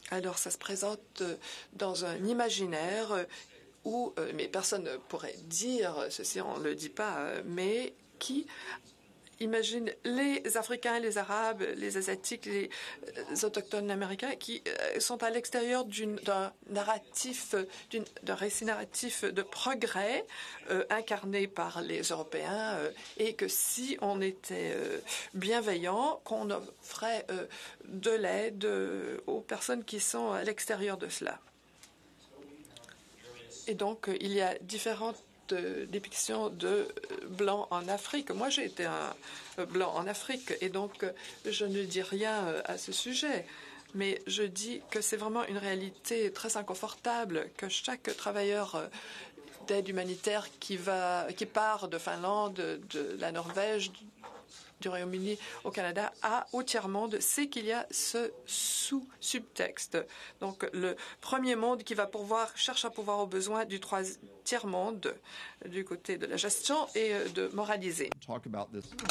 Alors, ça se présente dans un imaginaire où, mais personne ne pourrait dire ceci, on ne le dit pas, mais qui imagine les Africains, les Arabes, les Asiatiques, les autochtones américains qui sont à l'extérieur d'un récit narratif de progrès incarné par les Européens et que si on était bienveillant, qu'on offrait de l'aide aux personnes qui sont à l'extérieur de cela. Et donc, il y a différentes dépictions de blancs en Afrique. Moi, j'ai été un blanc en Afrique et donc je ne dis rien à ce sujet. Mais je dis que c'est vraiment une réalité très inconfortable que chaque travailleur d'aide humanitaire qui part de Finlande, de la Norvège, du Royaume-Uni au Canada au tiers-monde, c'est qu'il y a ce subtexte. Donc, le premier monde qui va cherche à pourvoir aux besoins du tiers-monde du côté de la gestion et de moraliser.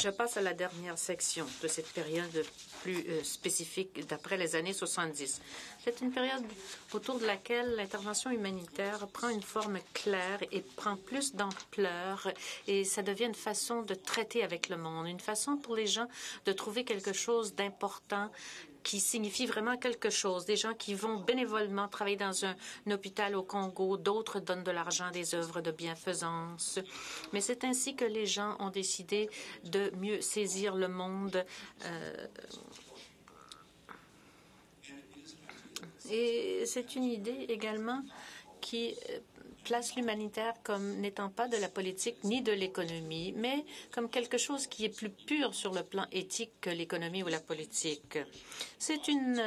Je passe à la dernière section de cette période plus spécifique d'après les années 70. C'est une période autour de laquelle l'intervention humanitaire prend une forme claire et prend plus d'ampleur et ça devient une façon de traiter avec le monde, une façon pour les gens de trouver quelque chose d'important qui signifie vraiment quelque chose. Des gens qui vont bénévolement travailler dans un hôpital au Congo, d'autres donnent de l'argent à des œuvres de bienfaisance. Mais c'est ainsi que les gens ont décidé de mieux saisir le monde. Et c'est une idée également qui place l'humanitaire comme n'étant pas de la politique ni de l'économie, mais comme quelque chose qui est plus pur sur le plan éthique que l'économie ou la politique. C'est une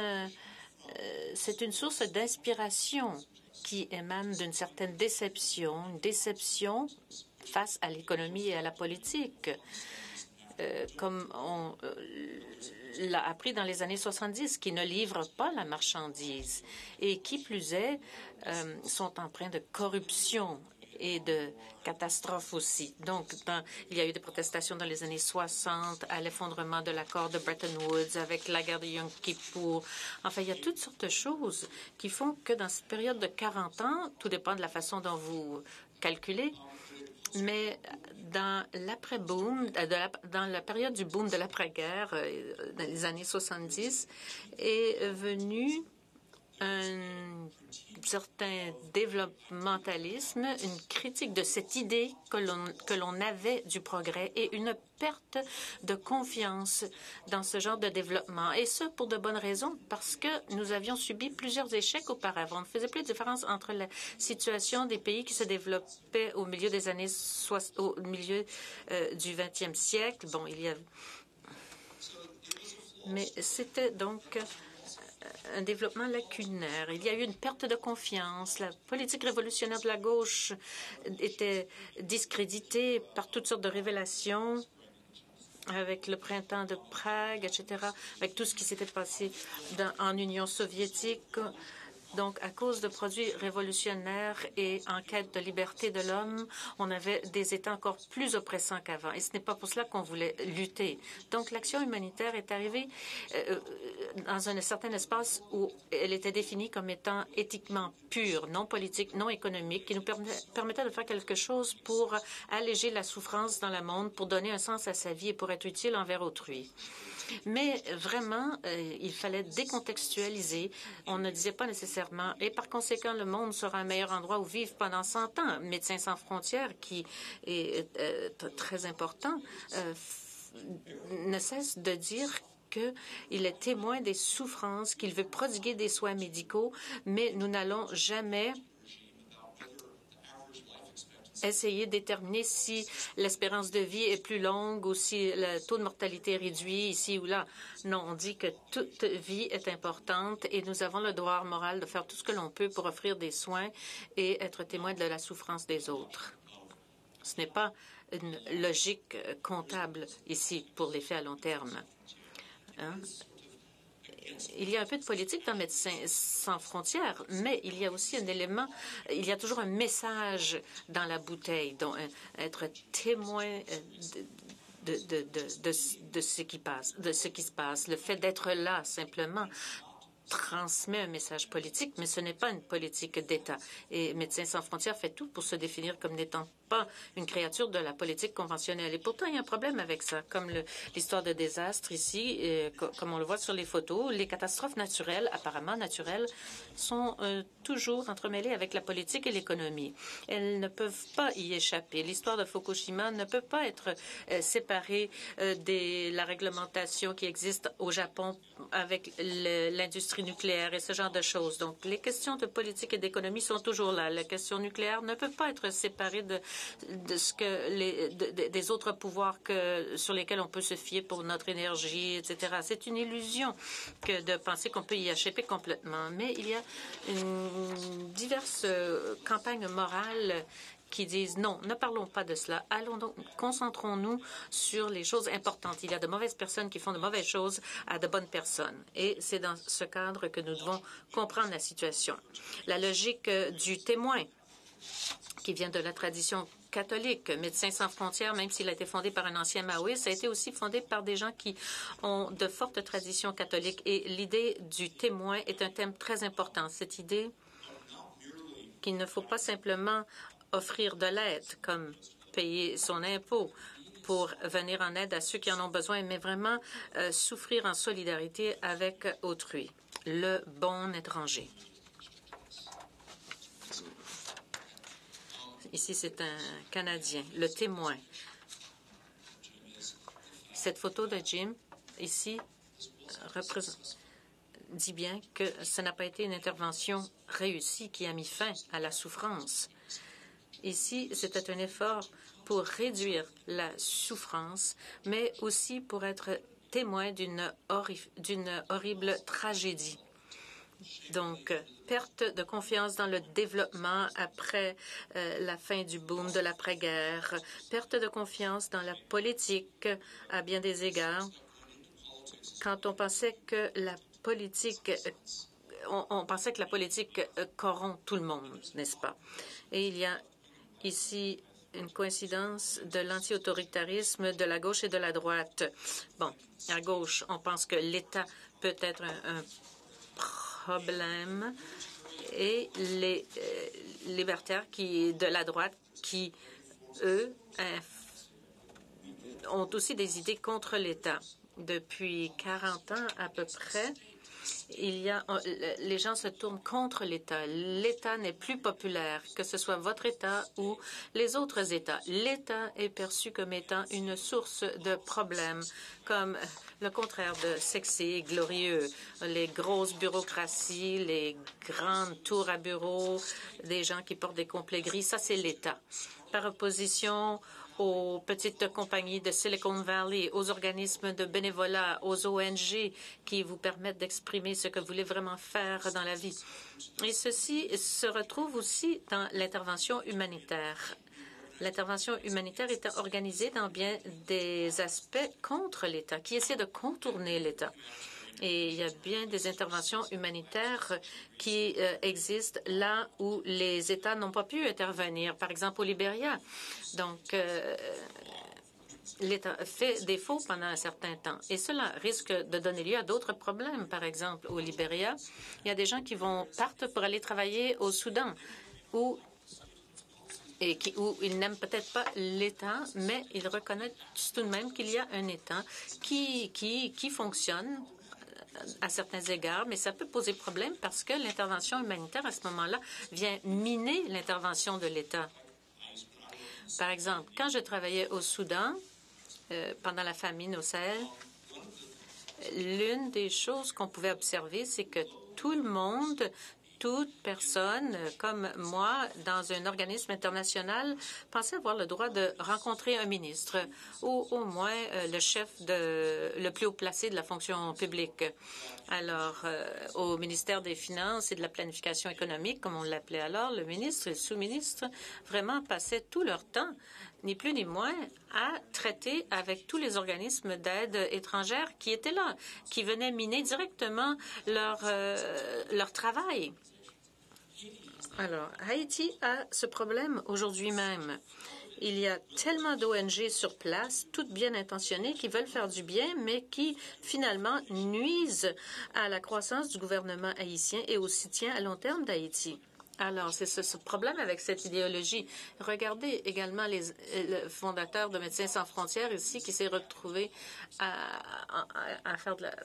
source d'inspiration qui émane d'une certaine déception, une déception face à l'économie et à la politique. Comme on l'a appris dans les années 70, qui ne livrent pas la marchandise et qui plus est, sont empreints de corruption et de catastrophes aussi. Donc, il y a eu des protestations dans les années 60 à l'effondrement de l'accord de Bretton Woods avec la guerre de Yom Kippour. Enfin, il y a toutes sortes de choses qui font que dans cette période de 40 ans, tout dépend de la façon dont vous calculez, mais dans l'après-boom, dans la période du boom de l'après-guerre, dans les années 70, est venu un certain développementalisme, une critique de cette idée que l'on avait du progrès et une perte de confiance dans ce genre de développement. Et ce, pour de bonnes raisons, parce que nous avions subi plusieurs échecs auparavant. On ne faisait plus de différence entre la situation des pays qui se développaient au milieu des années au milieu du 20e siècle. Bon, il y a Mais c'était donc un développement lacunaire. Il y a eu une perte de confiance. La politique révolutionnaire de la gauche était discréditée par toutes sortes de révélations avec le printemps de Prague, etc., avec tout ce qui s'était passé en Union soviétique. Donc, à cause de produits révolutionnaires et en quête de liberté de l'homme, on avait des États encore plus oppressants qu'avant. Et ce n'est pas pour cela qu'on voulait lutter. Donc, l'action humanitaire est arrivée dans un certain espace où elle était définie comme étant éthiquement pure, non politique, non économique, qui nous permettait de faire quelque chose pour alléger la souffrance dans le monde, pour donner un sens à sa vie et pour être utile envers autrui. Mais vraiment, il fallait décontextualiser. On ne disait pas nécessairement. Et par conséquent, le monde sera un meilleur endroit où vivre pendant 100 ans. Médecins sans frontières, qui est très important, ne cesse de dire qu'il est témoin des souffrances, qu'il veut prodiguer des soins médicaux, mais nous n'allons jamais essayer de déterminer si l'espérance de vie est plus longue ou si le taux de mortalité est réduit ici ou là. Non, on dit que toute vie est importante et nous avons le devoir moral de faire tout ce que l'on peut pour offrir des soins et être témoin de la souffrance des autres. Ce n'est pas une logique comptable ici pour l'effet à long terme. Hein? Il y a un peu de politique dans Médecins sans frontières, mais il y a aussi un élément, il y a toujours un message dans la bouteille, donc être témoin de ce qui se passe. Le fait d'être là, simplement, transmet un message politique, mais ce n'est pas une politique d'État. Et Médecins sans frontières fait tout pour se définir comme n'étant pas une créature de la politique conventionnelle. Et pourtant, il y a un problème avec ça, comme l'histoire de désastres ici, comme on le voit sur les photos. Les catastrophes naturelles, apparemment naturelles, sont toujours entremêlées avec la politique et l'économie. Elles ne peuvent pas y échapper. L'histoire de Fukushima ne peut pas être séparée de la réglementation qui existe au Japon avec l'industrie nucléaire et ce genre de choses. Donc, les questions de politique et d'économie sont toujours là. La question nucléaire ne peut pas être séparée des autres pouvoirs sur lesquels on peut se fier pour notre énergie, etc. C'est une illusion que de penser qu'on peut y échapper complètement. Mais il y a diverses campagnes morales qui disent non, ne parlons pas de cela. Allons donc, concentrons-nous sur les choses importantes. Il y a de mauvaises personnes qui font de mauvaises choses à de bonnes personnes. Et c'est dans ce cadre que nous devons comprendre la situation. La logique du témoin, qui vient de la tradition catholique. Médecins sans frontières, même s'il a été fondé par un ancien maoïste, a été aussi fondé par des gens qui ont de fortes traditions catholiques. Et l'idée du témoin est un thème très important. Cette idée qu'il ne faut pas simplement offrir de l'aide, comme payer son impôt pour venir en aide à ceux qui en ont besoin, mais vraiment souffrir en solidarité avec autrui, le bon étranger. Ici, c'est un Canadien, le témoin. Cette photo de Jim, ici, dit bien que ce n'a pas été une intervention réussie qui a mis fin à la souffrance. Ici, c'était un effort pour réduire la souffrance, mais aussi pour être témoin d'une horrible tragédie. Donc, perte de confiance dans le développement après la fin du boom de l'après-guerre, perte de confiance dans la politique à bien des égards, quand on pensait que la politique corrompt tout le monde, n'est-ce pas? Et il y a ici une coïncidence de l'anti-autoritarisme de la gauche et de la droite. Bon, à gauche, on pense que l'État peut être un problème et les libertaires de la droite qui, eux, ont aussi des idées contre l'État. Depuis 40 ans à peu près, les gens se tournent contre l'État. L'État n'est plus populaire, que ce soit votre État ou les autres États. L'État est perçu comme étant une source de problèmes, comme le contraire de sexy et glorieux. Les grosses bureaucraties, les grandes tours à bureaux, des gens qui portent des complets gris, ça c'est l'État. par opposition aux petites compagnies de Silicon Valley, aux organismes de bénévolat, aux ONG qui vous permettent d'exprimer ce que vous voulez vraiment faire dans la vie. Et ceci se retrouve aussi dans l'intervention humanitaire. L'intervention humanitaire est organisée dans bien des aspects contre l'État, qui essaient de contourner l'État. Et il y a bien des interventions humanitaires qui existent là où les États n'ont pas pu intervenir, par exemple au Libéria. Donc, l'État fait défaut pendant un certain temps. Et cela risque de donner lieu à d'autres problèmes. Par exemple, au Libéria, il y a des gens qui partent pour aller travailler au Soudan, où ils n'aiment peut-être pas l'État, mais ils reconnaissent tout de même qu'il y a un État qui fonctionne à certains égards, mais ça peut poser problème parce que l'intervention humanitaire, à ce moment-là, vient miner l'intervention de l'État. Par exemple, quand je travaillais au Soudan, pendant la famine au Sahel, l'une des choses qu'on pouvait observer, c'est que tout le monde, toute personne comme moi, dans un organisme international, pensait avoir le droit de rencontrer un ministre ou au moins le plus haut placé de la fonction publique. Alors, au ministère des Finances et de la Planification économique, comme on l'appelait alors, le ministre et le sous-ministre vraiment passaient tout leur temps, ni plus ni moins, à traiter avec tous les organismes d'aide étrangère qui étaient là, qui venaient miner directement leur travail. Alors, Haïti a ce problème aujourd'hui même. Il y a tellement d'ONG sur place, toutes bien intentionnées, qui veulent faire du bien, mais qui, finalement, nuisent à la croissance du gouvernement haïtien et au soutien à long terme d'Haïti. Alors, c'est ce problème avec cette idéologie. Regardez également le fondateur de Médecins sans frontières ici qui s'est retrouvé à faire de la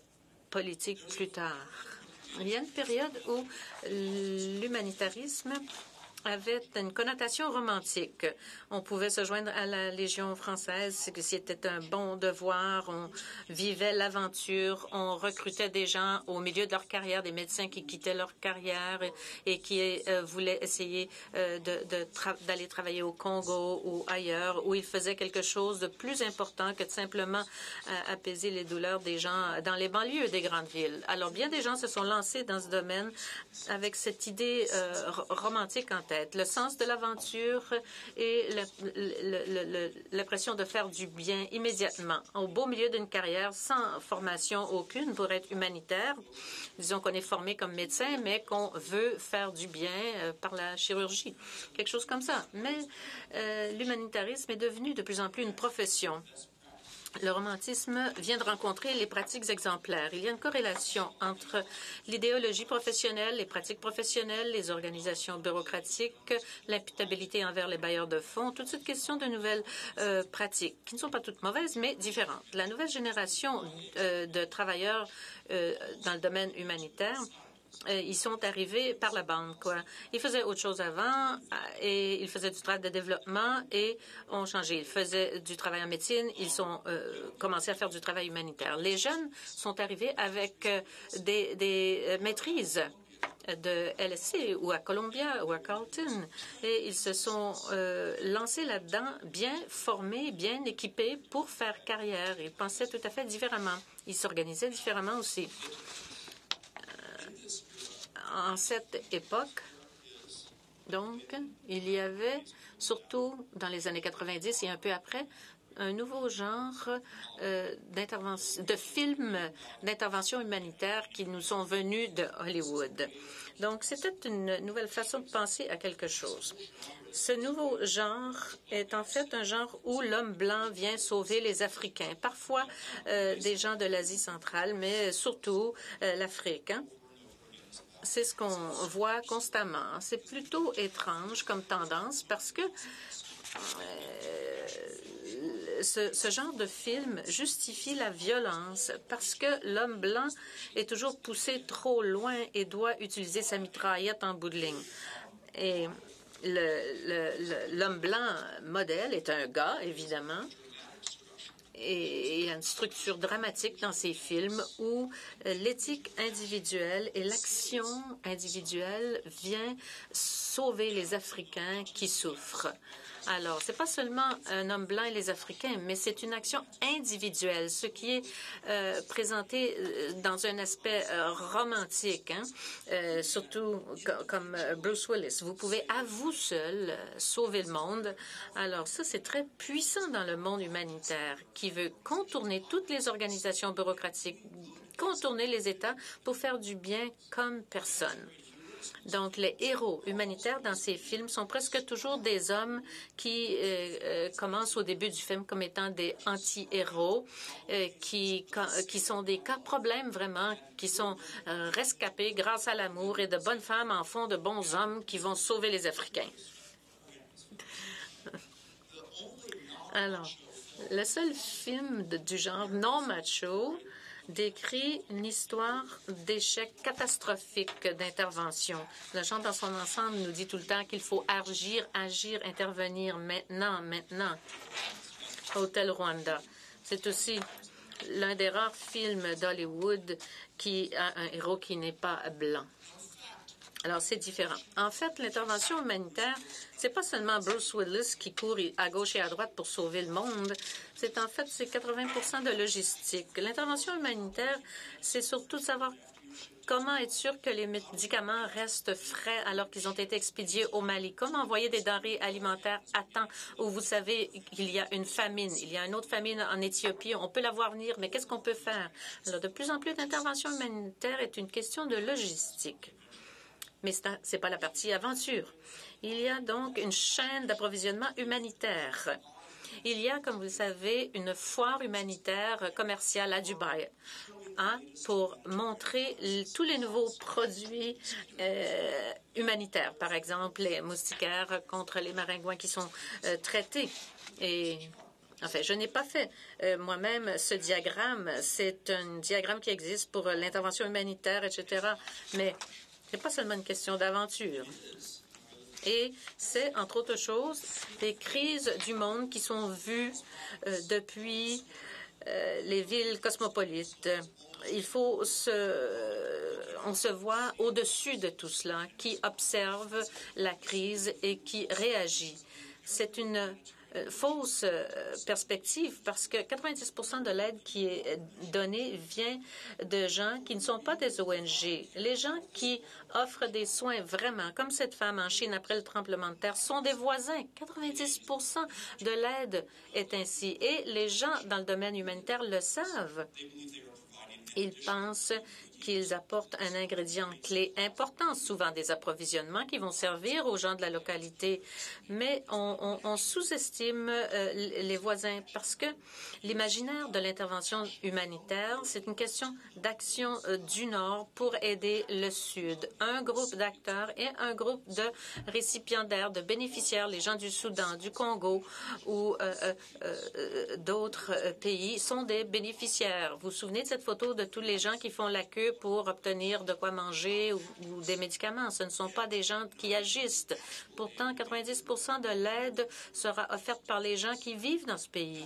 politique plus tard. Il y a une période où l'humanitarisme avait une connotation romantique. On pouvait se joindre à la Légion française, c'était un bon devoir. On vivait l'aventure. On recrutait des gens au milieu de leur carrière, des médecins qui quittaient leur carrière et qui voulaient essayer d'aller travailler au Congo ou ailleurs, où ils faisaient quelque chose de plus important que de simplement apaiser les douleurs des gens dans les banlieues des grandes villes. Alors, bien des gens se sont lancés dans ce domaine avec cette idée romantique en tête. Le sens de l'aventure et l'impression de faire du bien immédiatement, au beau milieu d'une carrière sans formation aucune pour être humanitaire. Disons qu'on est formé comme médecin, mais qu'on veut faire du bien par la chirurgie, quelque chose comme ça. Mais l'humanitarisme est devenu de plus en plus une profession. Le romantisme vient de rencontrer les pratiques exemplaires. Il y a une corrélation entre l'idéologie professionnelle, les pratiques professionnelles, les organisations bureaucratiques, l'imputabilité envers les bailleurs de fonds, toutes ces questions de nouvelles pratiques qui ne sont pas toutes mauvaises, mais différentes. La nouvelle génération de travailleurs dans le domaine humanitaire, ils sont arrivés par la bande, quoi. Ils faisaient autre chose avant et ils faisaient du travail de développement et ont changé. Ils faisaient du travail en médecine, ils ont commencé à faire du travail humanitaire. Les jeunes sont arrivés avec des maîtrises de LSC ou à Columbia ou à Carleton et ils se sont lancés là-dedans bien formés, bien équipés pour faire carrière. Ils pensaient tout à fait différemment. Ils s'organisaient différemment aussi. En cette époque, donc, il y avait, surtout dans les années 90 et un peu après, un nouveau genre de films d'intervention humanitaire qui nous sont venus de Hollywood. Donc, c'était une nouvelle façon de penser à quelque chose. Ce nouveau genre est en fait un genre où l'homme blanc vient sauver les Africains, parfois des gens de l'Asie centrale, mais surtout l'Afrique. Hein? C'est ce qu'on voit constamment. C'est plutôt étrange comme tendance parce que ce genre de film justifie la violence parce que l'homme blanc est toujours poussé trop loin et doit utiliser sa mitraillette en bout de ligne. Et l'homme blanc modèle est un gars, évidemment. Et il y a une structure dramatique dans ces films où l'éthique individuelle et l'action individuelle vient sauver les Africains qui souffrent. Alors, ce n'est pas seulement un homme blanc et les Africains, mais c'est une action individuelle, ce qui est présenté dans un aspect romantique, hein? Surtout comme Bruce Willis. Vous pouvez à vous seul sauver le monde. Alors, ça, c'est très puissant dans le monde humanitaire qui veut contourner toutes les organisations bureaucratiques, contourner les États pour faire du bien comme personne. Donc, les héros humanitaires dans ces films sont presque toujours des hommes qui commencent au début du film comme étant des anti-héros, qui sont des cas problèmes vraiment, qui sont rescapés grâce à l'amour et de bonnes femmes en font de bons hommes qui vont sauver les Africains. Alors, le seul film du genre non macho décrit une histoire d'échec catastrophique d'intervention. Le genre dans son ensemble nous dit tout le temps qu'il faut agir, intervenir maintenant. Hotel Rwanda. C'est aussi l'un des rares films d'Hollywood qui a un héros qui n'est pas blanc. Alors, c'est différent. En fait, l'intervention humanitaire, c'est pas seulement Bruce Willis qui court à gauche et à droite pour sauver le monde. C'est 80% de logistique. L'intervention humanitaire, c'est surtout de savoir comment être sûr que les médicaments restent frais alors qu'ils ont été expédiés au Mali. Comment envoyer des denrées alimentaires à temps où vous savez qu'il y a une famine. Il y a une autre famine en Éthiopie. On peut la voir venir, mais qu'est-ce qu'on peut faire? Alors, de plus en plus, l'intervention humanitaire est une question de logistique. Mais ce n'est pas la partie aventure. Il y a donc une chaîne d'approvisionnement humanitaire. Il y a, comme vous le savez, une foire humanitaire commerciale à Dubaï pour montrer tous les nouveaux produits humanitaires. Par exemple, les moustiquaires contre les maringouins qui sont traités. Et enfin, je n'ai pas fait moi-même ce diagramme. C'est un diagramme qui existe pour l'intervention humanitaire, etc. Mais ce n'est pas seulement une question d'aventure. Et c'est, entre autres choses, des crises du monde qui sont vues depuis les villes cosmopolites. On se voit au-dessus de tout cela, qui observe la crise et qui réagit. C'est une fausse perspective parce que 90% de l'aide qui est donnée vient de gens qui ne sont pas des ONG. Les gens qui offrent des soins vraiment, comme cette femme en Chine après le tremblement de terre, sont des voisins. 90% de l'aide est ainsi. Et les gens dans le domaine humanitaire le savent. Ils pensent qu'ils apportent un ingrédient clé important, souvent des approvisionnements qui vont servir aux gens de la localité. Mais on sous-estime les voisins parce que l'imaginaire de l'intervention humanitaire, c'est une question d'action du Nord pour aider le Sud. Un groupe d'acteurs et un groupe de récipiendaires, de bénéficiaires, les gens du Soudan, du Congo ou d'autres pays sont des bénéficiaires. Vous vous souvenez de cette photo de tous les gens qui font la queue pour obtenir de quoi manger ou des médicaments. Ce ne sont pas des gens qui agissent. Pourtant, 90% de l'aide sera offerte par les gens qui vivent dans ce pays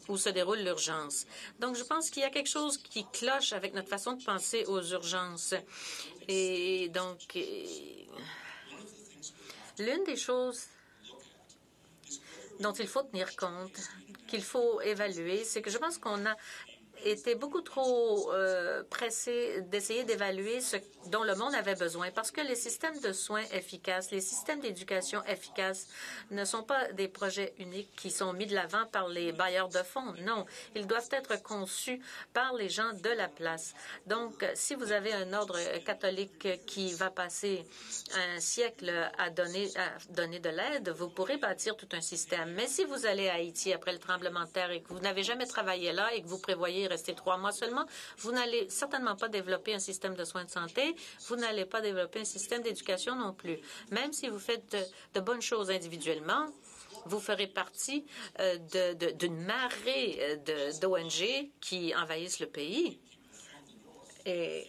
où se déroule l'urgence. Donc, je pense qu'il y a quelque chose qui cloche avec notre façon de penser aux urgences. Et donc, l'une des choses dont il faut tenir compte, qu'il faut évaluer, c'est que je pense qu'on a était beaucoup trop pressé d'essayer d'évaluer ce dont le monde avait besoin parce que les systèmes de soins efficaces, les systèmes d'éducation efficaces ne sont pas des projets uniques qui sont mis de l'avant par les bailleurs de fonds. Non, ils doivent être conçus par les gens de la place. Donc, si vous avez un ordre catholique qui va passer un siècle à donner de l'aide, vous pourrez bâtir tout un système. Mais si vous allez à Haïti après le tremblement de terre et que vous n'avez jamais travaillé là et que vous prévoyez rester 3 mois seulement, vous n'allez certainement pas développer un système de soins de santé, vous n'allez pas développer un système d'éducation non plus. Même si vous faites de bonnes choses individuellement, vous ferez partie d'une marée d'ONG qui envahissent le pays. Et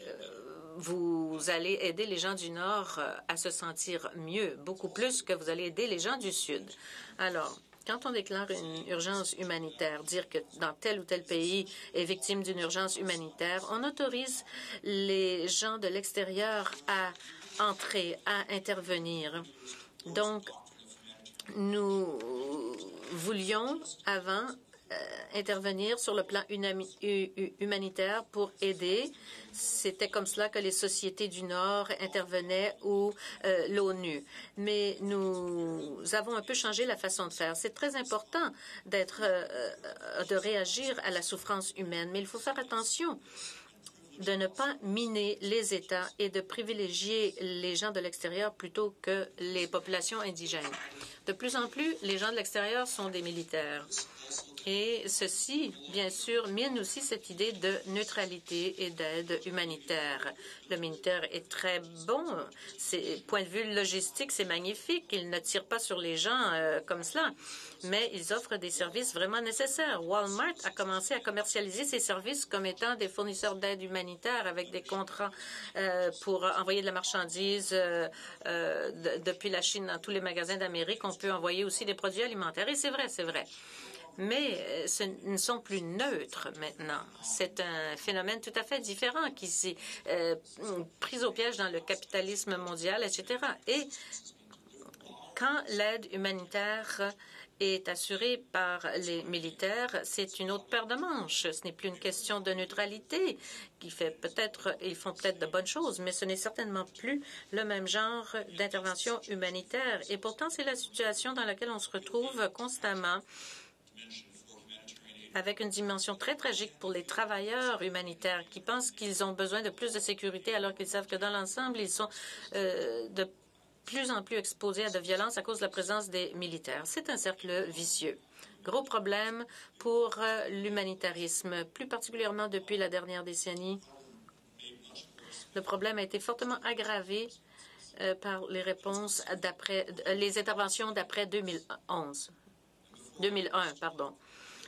vous allez aider les gens du Nord à se sentir mieux, beaucoup plus que vous allez aider les gens du Sud. Alors, quand on déclare une urgence humanitaire, dire que dans tel ou tel pays est victime d'une urgence humanitaire, on autorise les gens de l'extérieur à entrer, à intervenir. Donc, Nous voulions avant intervenir sur le plan humanitaire pour aider. C'était comme cela que les sociétés du Nord intervenaient ou l'ONU. Mais nous avons un peu changé la façon de faire. C'est très important de réagir à la souffrance humaine, mais il faut faire attention de ne pas miner les États et de privilégier les gens de l'extérieur plutôt que les populations indigènes. De plus en plus, les gens de l'extérieur sont des militaires. Et ceci, bien sûr, mine aussi cette idée de neutralité et d'aide humanitaire. Le militaire est très bon. Point de vue logistique, c'est magnifique. Ils ne tirent pas sur les gens comme cela, mais ils offrent des services vraiment nécessaires. Walmart a commencé à commercialiser ses services comme étant des fournisseurs d'aide humanitaire avec des contrats pour envoyer de la marchandise depuis la Chine dans tous les magasins d'Amérique. On peut envoyer aussi des produits alimentaires. Et c'est vrai, c'est vrai. Mais ce ne sont plus neutres maintenant. C'est un phénomène tout à fait différent qui s'est pris au piège dans le capitalisme mondial, etc. Et quand l'aide humanitaire est assurée par les militaires, c'est une autre paire de manches. Ce n'est plus une question de neutralité. Ils font peut-être de bonnes choses, mais ce n'est certainement plus le même genre d'intervention humanitaire. Et pourtant, c'est la situation dans laquelle on se retrouve constamment, avec une dimension très tragique pour les travailleurs humanitaires qui pensent qu'ils ont besoin de plus de sécurité alors qu'ils savent que dans l'ensemble, ils sont de plus en plus exposés à de violences à cause de la présence des militaires. C'est un cercle vicieux. Gros problème pour l'humanitarisme, plus particulièrement depuis la dernière décennie. Le problème a été fortement aggravé par les réponses les interventions d'après 2001, pardon.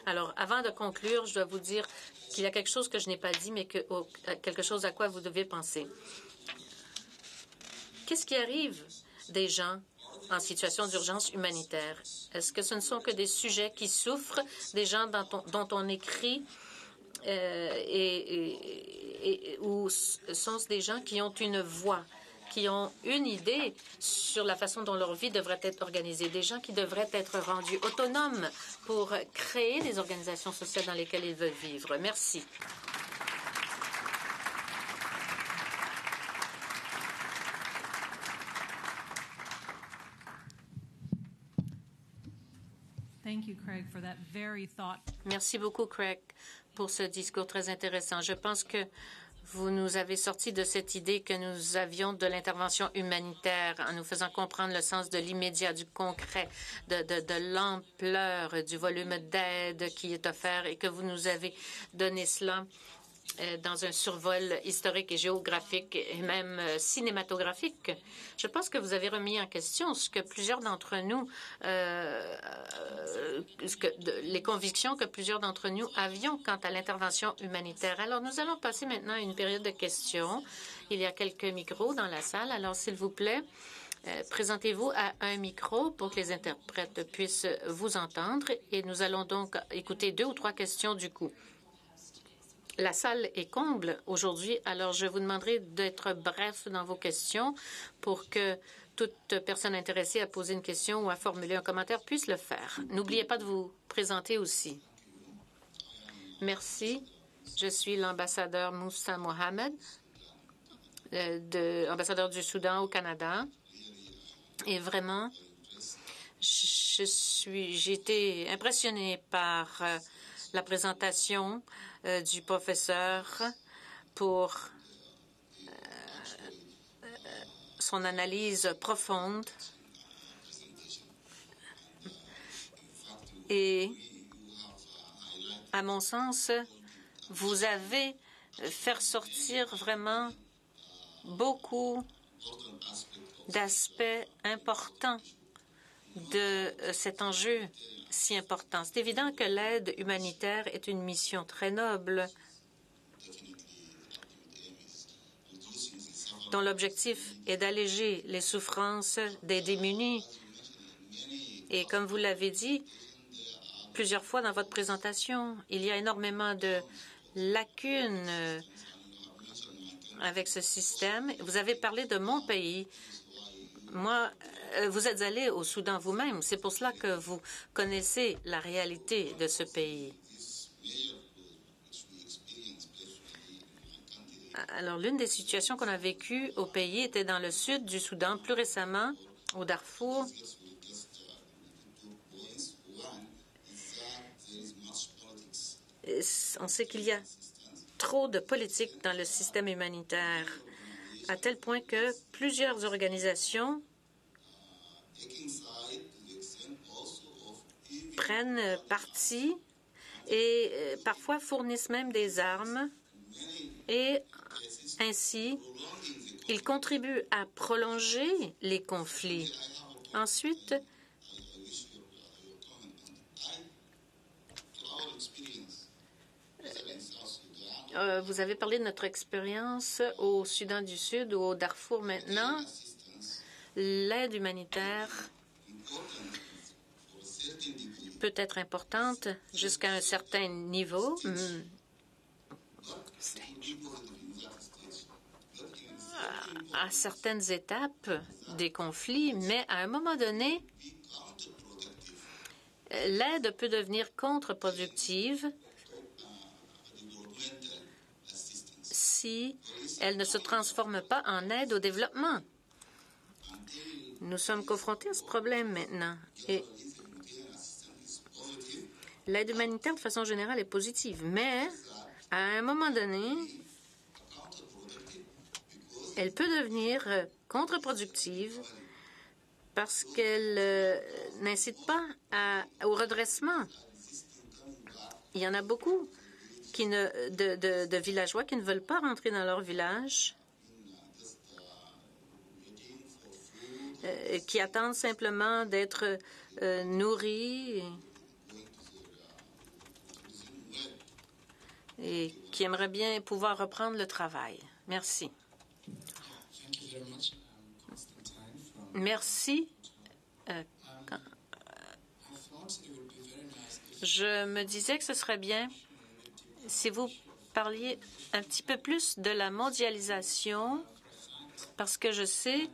Alors, avant de conclure, je dois vous dire qu'il y a quelque chose que je n'ai pas dit, mais quelque chose à quoi vous devez penser. Qu'est-ce qui arrive des gens en situation d'urgence humanitaire? Est-ce que ce ne sont que des sujets qui souffrent, des gens dont on écrit, ou sont-ce des gens qui ont une voix, qui ont une idée sur la façon dont leur vie devrait être organisée, des gens qui devraient être rendus autonomes pour créer des organisations sociales dans lesquelles ils veulent vivre? Merci. Merci beaucoup, Craig, pour ce discours très intéressant. Je pense que vous nous avez sorti de cette idée que nous avions de l'intervention humanitaire en nous faisant comprendre le sens de l'immédiat, du concret, de l'ampleur, du volume d'aide qui est offert et que vous nous avez donné cela dans un survol historique et géographique et même cinématographique. Je pense que vous avez remis en question ce que plusieurs d'entre nous, les convictions que plusieurs d'entre nous avions quant à l'intervention humanitaire. Alors, nous allons passer maintenant à une période de questions. Il y a quelques micros dans la salle. Alors, s'il vous plaît, présentez-vous à un micro pour que les interprètes puissent vous entendre. Et nous allons donc écouter 2 ou 3 questions du coup. La salle est comble aujourd'hui, alors je vous demanderai d'être bref dans vos questions pour que toute personne intéressée à poser une question ou à formuler un commentaire puisse le faire. N'oubliez pas de vous présenter aussi. Merci. Je suis l'ambassadeur Moussa Mohamed, ambassadeur du Soudan au Canada. Et vraiment, j'ai été impressionnée par la présentation du professeur pour son analyse profonde et, à mon sens, vous avez fait sortir vraiment beaucoup d'aspects importants de cet enjeu si important. C'est évident que l'aide humanitaire est une mission très noble dont l'objectif est d'alléger les souffrances des démunis. Et comme vous l'avez dit plusieurs fois dans votre présentation, il y a énormément de lacunes avec ce système. Vous avez parlé de mon pays. Moi, vous êtes allé au Soudan vous-même. C'est pour cela que vous connaissez la réalité de ce pays. Alors, l'une des situations qu'on a vécues au pays était dans le sud du Soudan, plus récemment au Darfour. On sait qu'il y a trop de politique dans le système humanitaire, à tel point que plusieurs organisations prennent parti et parfois fournissent même des armes et ainsi ils contribuent à prolonger les conflits. Ensuite, vous avez parlé de notre expérience au Soudan du Sud ou au Darfour maintenant. L'aide humanitaire peut être importante jusqu'à un certain niveau, à certaines étapes des conflits, mais à un moment donné, l'aide peut devenir contre-productive si elle ne se transforme pas en aide au développement. Nous sommes confrontés à ce problème maintenant. Et l'aide humanitaire, de façon générale, est positive. Mais, à un moment donné, elle peut devenir contre-productive parce qu'elle n'incite pas au redressement. Il y en a beaucoup de villageois qui ne veulent pas rentrer dans leur village, qui attendent simplement d'être nourris et qui aimeraient bien pouvoir reprendre le travail. Merci. Merci. Je me disais que ce serait bien si vous parliez un petit peu plus de la mondialisation, parce que je sais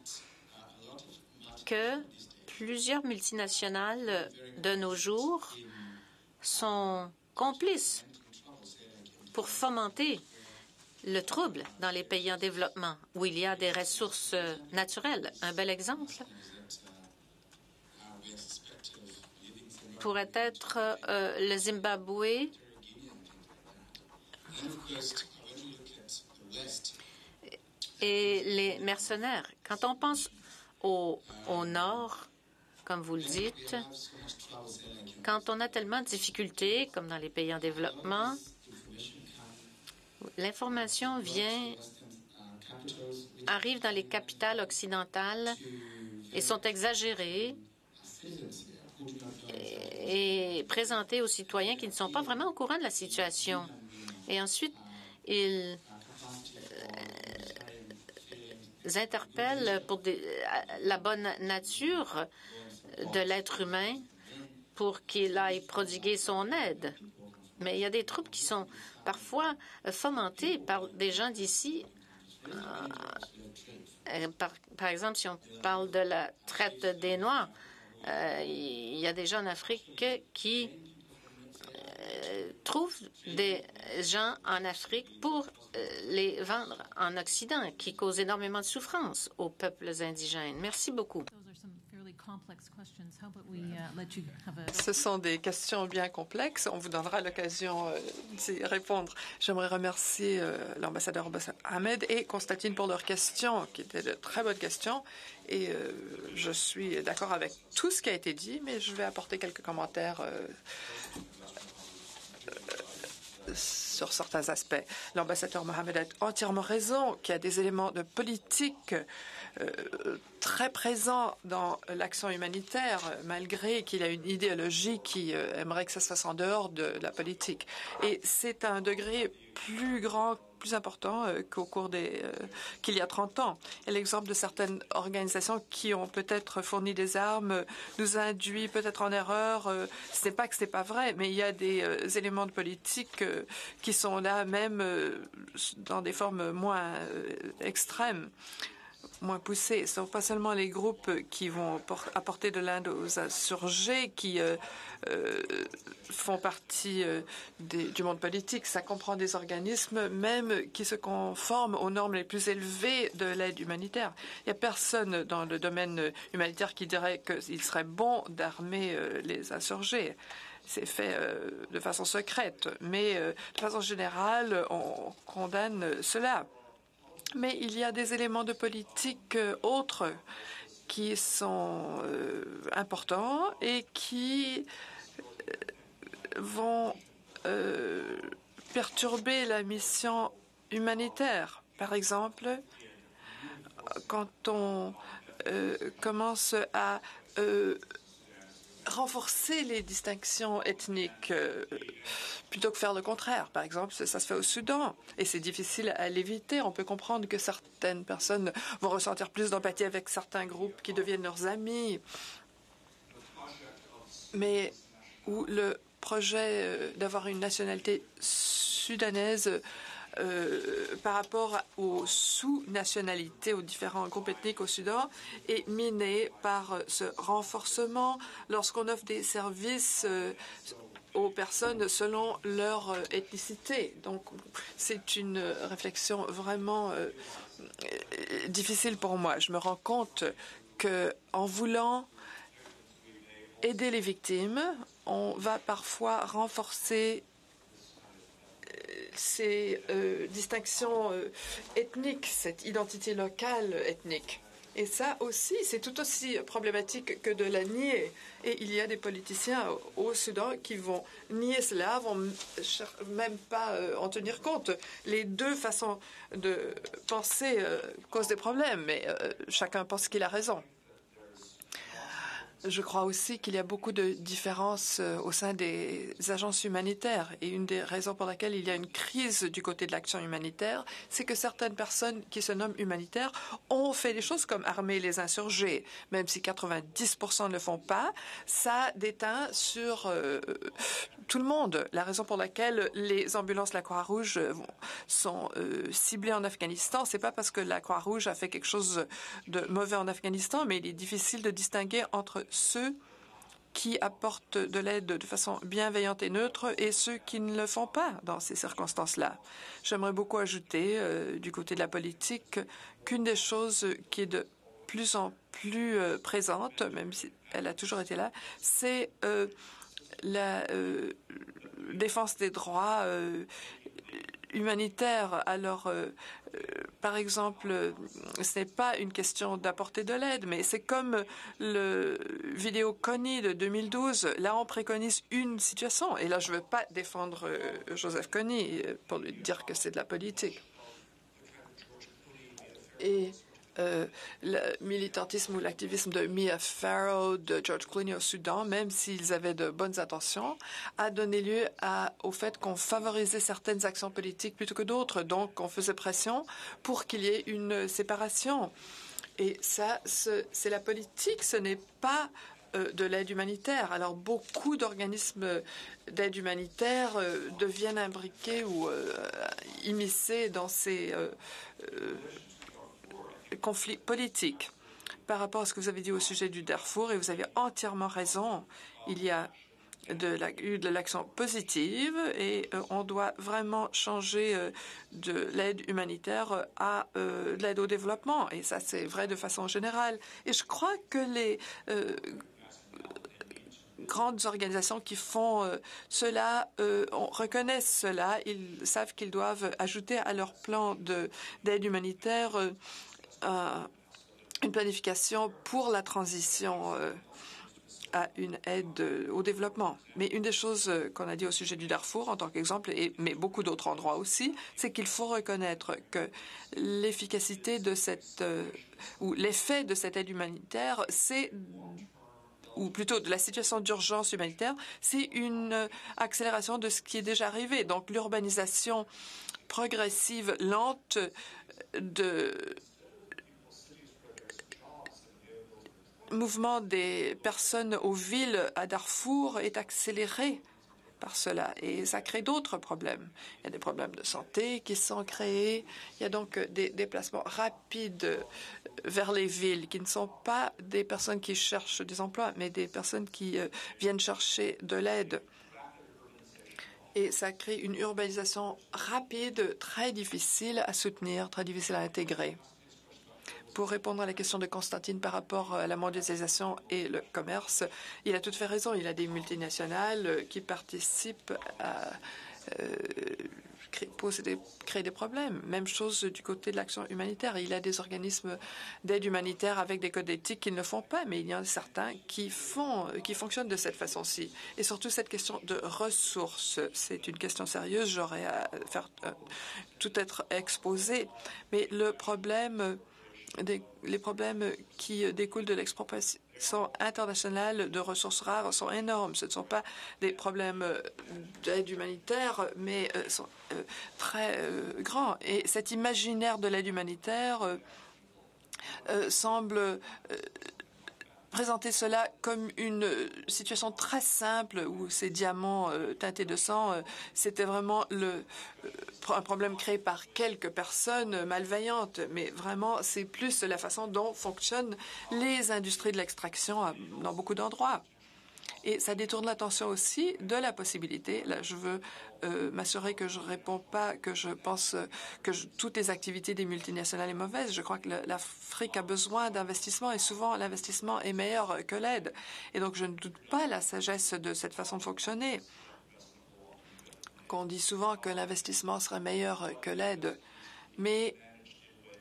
que plusieurs multinationales de nos jours sont complices pour fomenter le trouble dans les pays en développement, où il y a des ressources naturelles. Un bel exemple pourrait être le Zimbabwe et les mercenaires. Quand on pense au Nord, comme vous le dites, quand on a tellement de difficultés, comme dans les pays en développement, l'information arrive dans les capitales occidentales et sont exagérées et présentées aux citoyens qui ne sont pas vraiment au courant de la situation. Et ensuite, ils interpellent pour la bonne nature de l'être humain pour qu'il aille prodiguer son aide. Mais il y a des troubles qui sont parfois fomentés par des gens d'ici. Par exemple, si on parle de la traite des Noirs, il y a des gens en Afrique qui trouvent des gens en Afrique pour les vendre en Occident, qui causent énormément de souffrance aux peuples indigènes. Merci beaucoup. Ce sont des questions bien complexes. On vous donnera l'occasion d'y répondre. J'aimerais remercier l'ambassadeur Ahmed et Constantine pour leurs questions, qui étaient de très bonnes questions. Et je suis d'accord avec tout ce qui a été dit, mais je vais apporter quelques commentaires sur certains aspects. L'ambassadeur Mohamed a entièrement raison qu'il y a des éléments de politique très présents dans l'action humanitaire, malgré qu'il a une idéologie qui aimerait que ça se fasse en dehors de la politique. Et c'est un degré plus grand, plus important qu'au cours qu'il y a 30 ans. Et l'exemple de certaines organisations qui ont peut-être fourni des armes nous induit peut-être en erreur. Ce n'est pas que ce n'est pas vrai, mais il y a des éléments de politique qui sont là même dans des formes moins extrêmes. moins poussés. Ce ne sont pas seulement les groupes qui vont apporter de l'aide aux insurgés qui font partie du monde politique. Ça comprend des organismes même qui se conforment aux normes les plus élevées de l'aide humanitaire. Il n'y a personne dans le domaine humanitaire qui dirait qu'il serait bon d'armer les insurgés. C'est fait de façon secrète, mais de façon générale, on condamne cela. Mais il y a des éléments de politique autres qui sont importants et qui vont perturber la mission humanitaire. Par exemple, quand on commence à renforcer les distinctions ethniques plutôt que faire le contraire. Par exemple, ça se fait au Soudan et c'est difficile à l'éviter. On peut comprendre que certaines personnes vont ressentir plus d'empathie avec certains groupes qui deviennent leurs amis. Mais où le projet d'avoir une nationalité sudanaise par rapport aux sous-nationalités, aux différents groupes ethniques au Soudan, est miné par ce renforcement lorsqu'on offre des services aux personnes selon leur ethnicité. Donc, c'est une réflexion vraiment difficile pour moi. Je me rends compte qu'en voulant aider les victimes, on va parfois renforcer ces distinctions ethniques, cette identité locale ethnique. Et ça aussi, c'est tout aussi problématique que de la nier. Et il y a des politiciens au Soudan qui vont nier cela, vont même pas en tenir compte. Les deux façons de penser causent des problèmes, mais chacun pense qu'il a raison. Je crois aussi qu'il y a beaucoup de différences au sein des agences humanitaires. Et une des raisons pour laquelle il y a une crise du côté de l'action humanitaire, c'est que certaines personnes qui se nomment humanitaires ont fait des choses comme armer les insurgés. Même si 90% ne le font pas, ça déteint sur tout le monde. La raison pour laquelle les ambulances de la Croix-Rouge sont ciblées en Afghanistan, c'est pas parce que la Croix-Rouge a fait quelque chose de mauvais en Afghanistan, mais il est difficile de distinguer entre ceux qui apportent de l'aide de façon bienveillante et neutre et ceux qui ne le font pas dans ces circonstances-là. J'aimerais beaucoup ajouter, du côté de la politique, qu'une des choses qui est de plus en plus présente, même si elle a toujours été là, c'est la défense des droits humanitaires. Alors, par exemple, ce n'est pas une question d'apporter de l'aide, mais c'est comme le vidéo Kony de 2012. Là, on préconise une situation. Et là, je ne veux pas défendre Joseph Kony pour lui dire que c'est de la politique. Et le militantisme ou l'activisme de Mia Farrow, de George Clooney au Soudan, même s'ils avaient de bonnes intentions, a donné lieu au fait qu'on favorisait certaines actions politiques plutôt que d'autres. Donc, on faisait pression pour qu'il y ait une séparation. Et ça, c'est la politique, ce n'est pas de l'aide humanitaire. Alors, beaucoup d'organismes d'aide humanitaire deviennent imbriqués ou immiscés dans ces conflits politiques. Par rapport à ce que vous avez dit au sujet du Darfour, et vous avez entièrement raison, il y a eu de l'action positive et on doit vraiment changer de l'aide humanitaire à de l'aide au développement. Et ça, c'est vrai de façon générale. Et je crois que les grandes organisations qui font cela reconnaissent cela. Ils savent qu'ils doivent ajouter à leur plan d'aide humanitaire une planification pour la transition à une aide au développement. Mais une des choses qu'on a dit au sujet du Darfour, en tant qu'exemple, mais beaucoup d'autres endroits aussi, c'est qu'il faut reconnaître que l'efficacité de ou l'effet de cette aide humanitaire, ou plutôt de la situation d'urgence humanitaire, c'est une accélération de ce qui est déjà arrivé. Donc l'urbanisation progressive, lente de mouvement des personnes aux villes à Darfour est accéléré par cela et ça crée d'autres problèmes. Il y a des problèmes de santé qui sont créés. Il y a donc des déplacements rapides vers les villes qui ne sont pas des personnes qui cherchent des emplois, mais des personnes qui viennent chercher de l'aide. Et ça crée une urbanisation rapide, très difficile à soutenir, très difficile à intégrer. Pour répondre à la question de Constantine par rapport à la mondialisation et le commerce, il a tout à fait raison. Il y a des multinationales qui participent à créer des problèmes. Même chose du côté de l'action humanitaire. Il y a des organismes d'aide humanitaire avec des codes d'éthique qui ne le font pas, mais il y en a certains qui fonctionnent de cette façon-ci. Et surtout cette question de ressources, c'est une question sérieuse. J'aurais à faire tout être exposé, mais le problème les problèmes qui découlent de l'expropriation internationale de ressources rares sont énormes. Ce ne sont pas des problèmes d'aide humanitaire, mais sont très grands. Et cet imaginaire de l'aide humanitaire semble présenter cela comme une situation très simple où ces diamants teintés de sang, c'était vraiment un problème créé par quelques personnes malveillantes. Mais vraiment, c'est plus la façon dont fonctionnent les industries de l'extraction dans beaucoup d'endroits. Et ça détourne l'attention aussi de la possibilité. Là, je veux m'assurer que je ne réponds pas, que je pense que toutes les activités des multinationales sont mauvaises. Je crois que l'Afrique a besoin d'investissement et souvent l'investissement est meilleur que l'aide. Et donc, je ne doute pas la sagesse de cette façon de fonctionner. Qu'on dit souvent que l'investissement serait meilleur que l'aide. Mais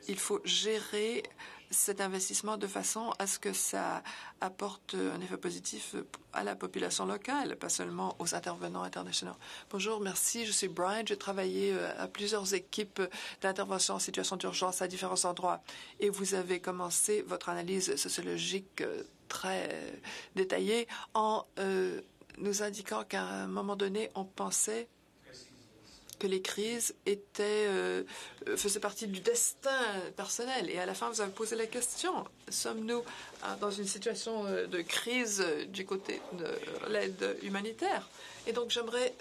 il faut gérer cet investissement de façon à ce que ça apporte un effet positif à la population locale, pas seulement aux intervenants internationaux. Bonjour, merci. Je suis Brian. J'ai travaillé à plusieurs équipes d'intervention en situation d'urgence à différents endroits. Et vous avez commencé votre analyse sociologique très détaillée en nous indiquant qu'à un moment donné, on pensait que les crises faisaient partie du destin personnel. Et à la fin, vous avez posé la question, sommes-nous dans une situation de crise du côté de l'aide humanitaire? Et donc, j'aimerais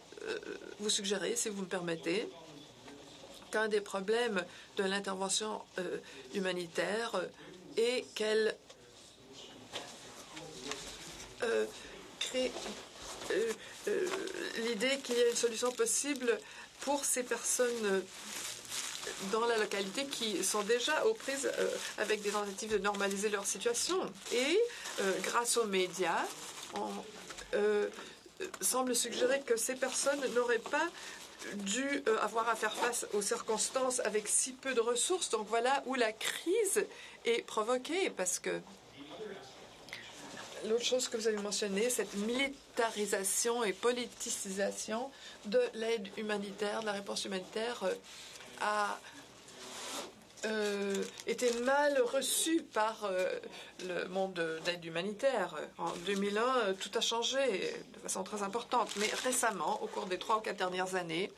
vous suggérer, si vous me permettez, qu'un des problèmes de l'intervention humanitaire est qu'elle crée l'idée qu'il y a une solution possible pour ces personnes dans la localité qui sont déjà aux prises avec des tentatives de normaliser leur situation. Et grâce aux médias, on semble suggérer que ces personnes n'auraient pas dû avoir à faire face aux circonstances avec si peu de ressources. Donc voilà où la crise est provoquée, parce que l'autre chose que vous avez mentionnée, cette militarisation et politisation de l'aide humanitaire, de la réponse humanitaire, a été mal reçue par le monde de l'aide humanitaire. En 2001, tout a changé de façon très importante. Mais récemment, au cours des 3 ou 4 dernières années,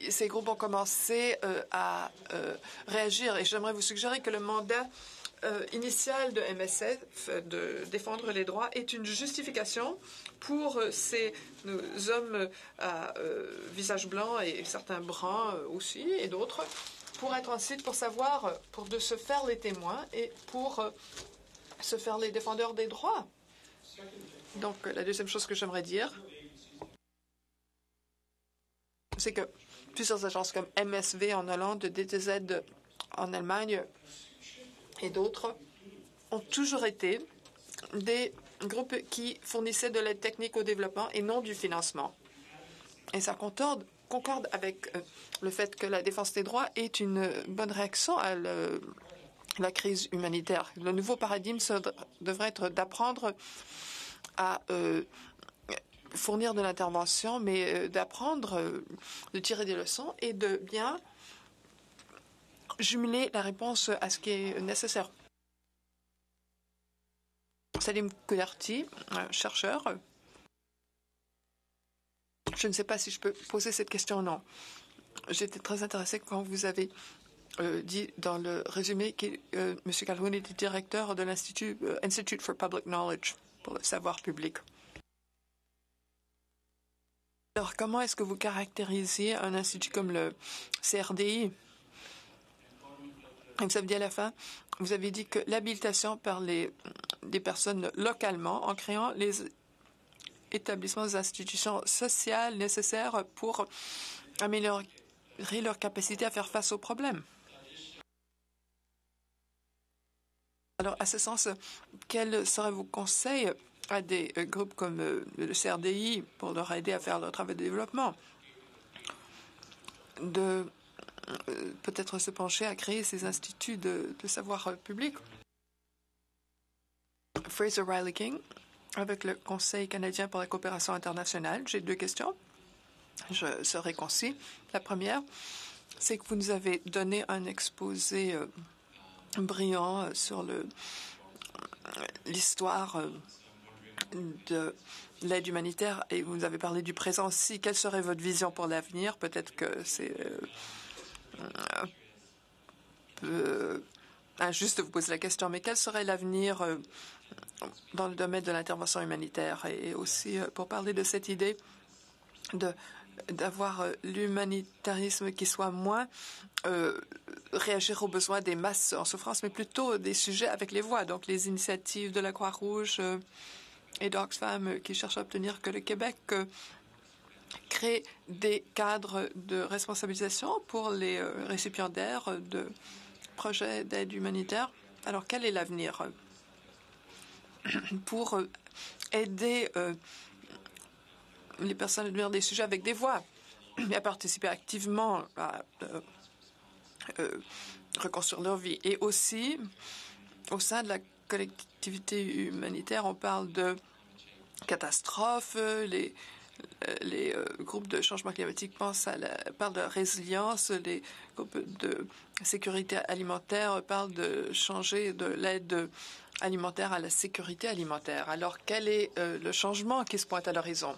ces groupes ont commencé à réagir. Et j'aimerais vous suggérer que le mandat initial de MSF, de défendre les droits, est une justification pour ces hommes à visage blanc et certains bruns aussi, et d'autres, pour être en site, pour savoir, de se faire les témoins et pour se faire les défendeurs des droits. Donc, la deuxième chose que j'aimerais dire, c'est que plusieurs agences comme MSV en Hollande, DTZ en Allemagne, et d'autres ont toujours été des groupes qui fournissaient de l'aide technique au développement et non du financement. Et ça concorde avec le fait que la défense des droits est une bonne réaction à la crise humanitaire. Le nouveau paradigme devrait être d'apprendre à fournir de l'intervention, mais d'apprendre, de tirer des leçons et de bien jumeler la réponse à ce qui est nécessaire. Salim Koudarti, chercheur. Je ne sais pas si je peux poser cette question ou non. J'étais très intéressée quand vous avez dit dans le résumé que M. Calhoun était directeur de l'Institute Institute for Public Knowledge, pour le savoir public. Alors, comment est-ce que vous caractérisiez un institut comme le CRDI? Et vous avez dit à la fin, vous avez dit que l'habilitation par des personnes localement en créant les établissements des institutions sociales nécessaires pour améliorer leur capacité à faire face aux problèmes. Alors, à ce sens, quels seraient vos conseils à des groupes comme le CRDI pour leur aider à faire leur travail de développement, de peut-être se pencher à créer ces instituts de savoir public? Fraser Riley King, avec le Conseil canadien pour la coopération internationale. J'ai 2 questions. Je serai concis. La première, c'est que vous nous avez donné un exposé brillant sur l'histoire de l'aide humanitaire et vous nous avez parlé du présent aussi. Quelle serait votre vision pour l'avenir? Peut-être que c'est un peu injuste de vous poser la question, mais quel serait l'avenir dans le domaine de l'intervention humanitaire? Et aussi pour parler de cette idée d'avoir l'humanitarisme qui soit moins réagir aux besoins des masses en souffrance, mais plutôt des sujets avec les voix. Donc les initiatives de la Croix-Rouge et d'Oxfam qui cherchent à obtenir que le Québec crée des cadres de responsabilisation pour les récipiendaires de projets d'aide humanitaire. Alors quel est l'avenir pour aider les personnes à devenir des sujets avec des voix et à participer activement à reconstruire leur vie? Et aussi, au sein de la collectivité humanitaire, on parle de catastrophes, les groupes de changement climatique parlent de résilience, les groupes de sécurité alimentaire parlent de changer de l'aide alimentaire à la sécurité alimentaire. Alors, quel est le changement qui se pointe à l'horizon?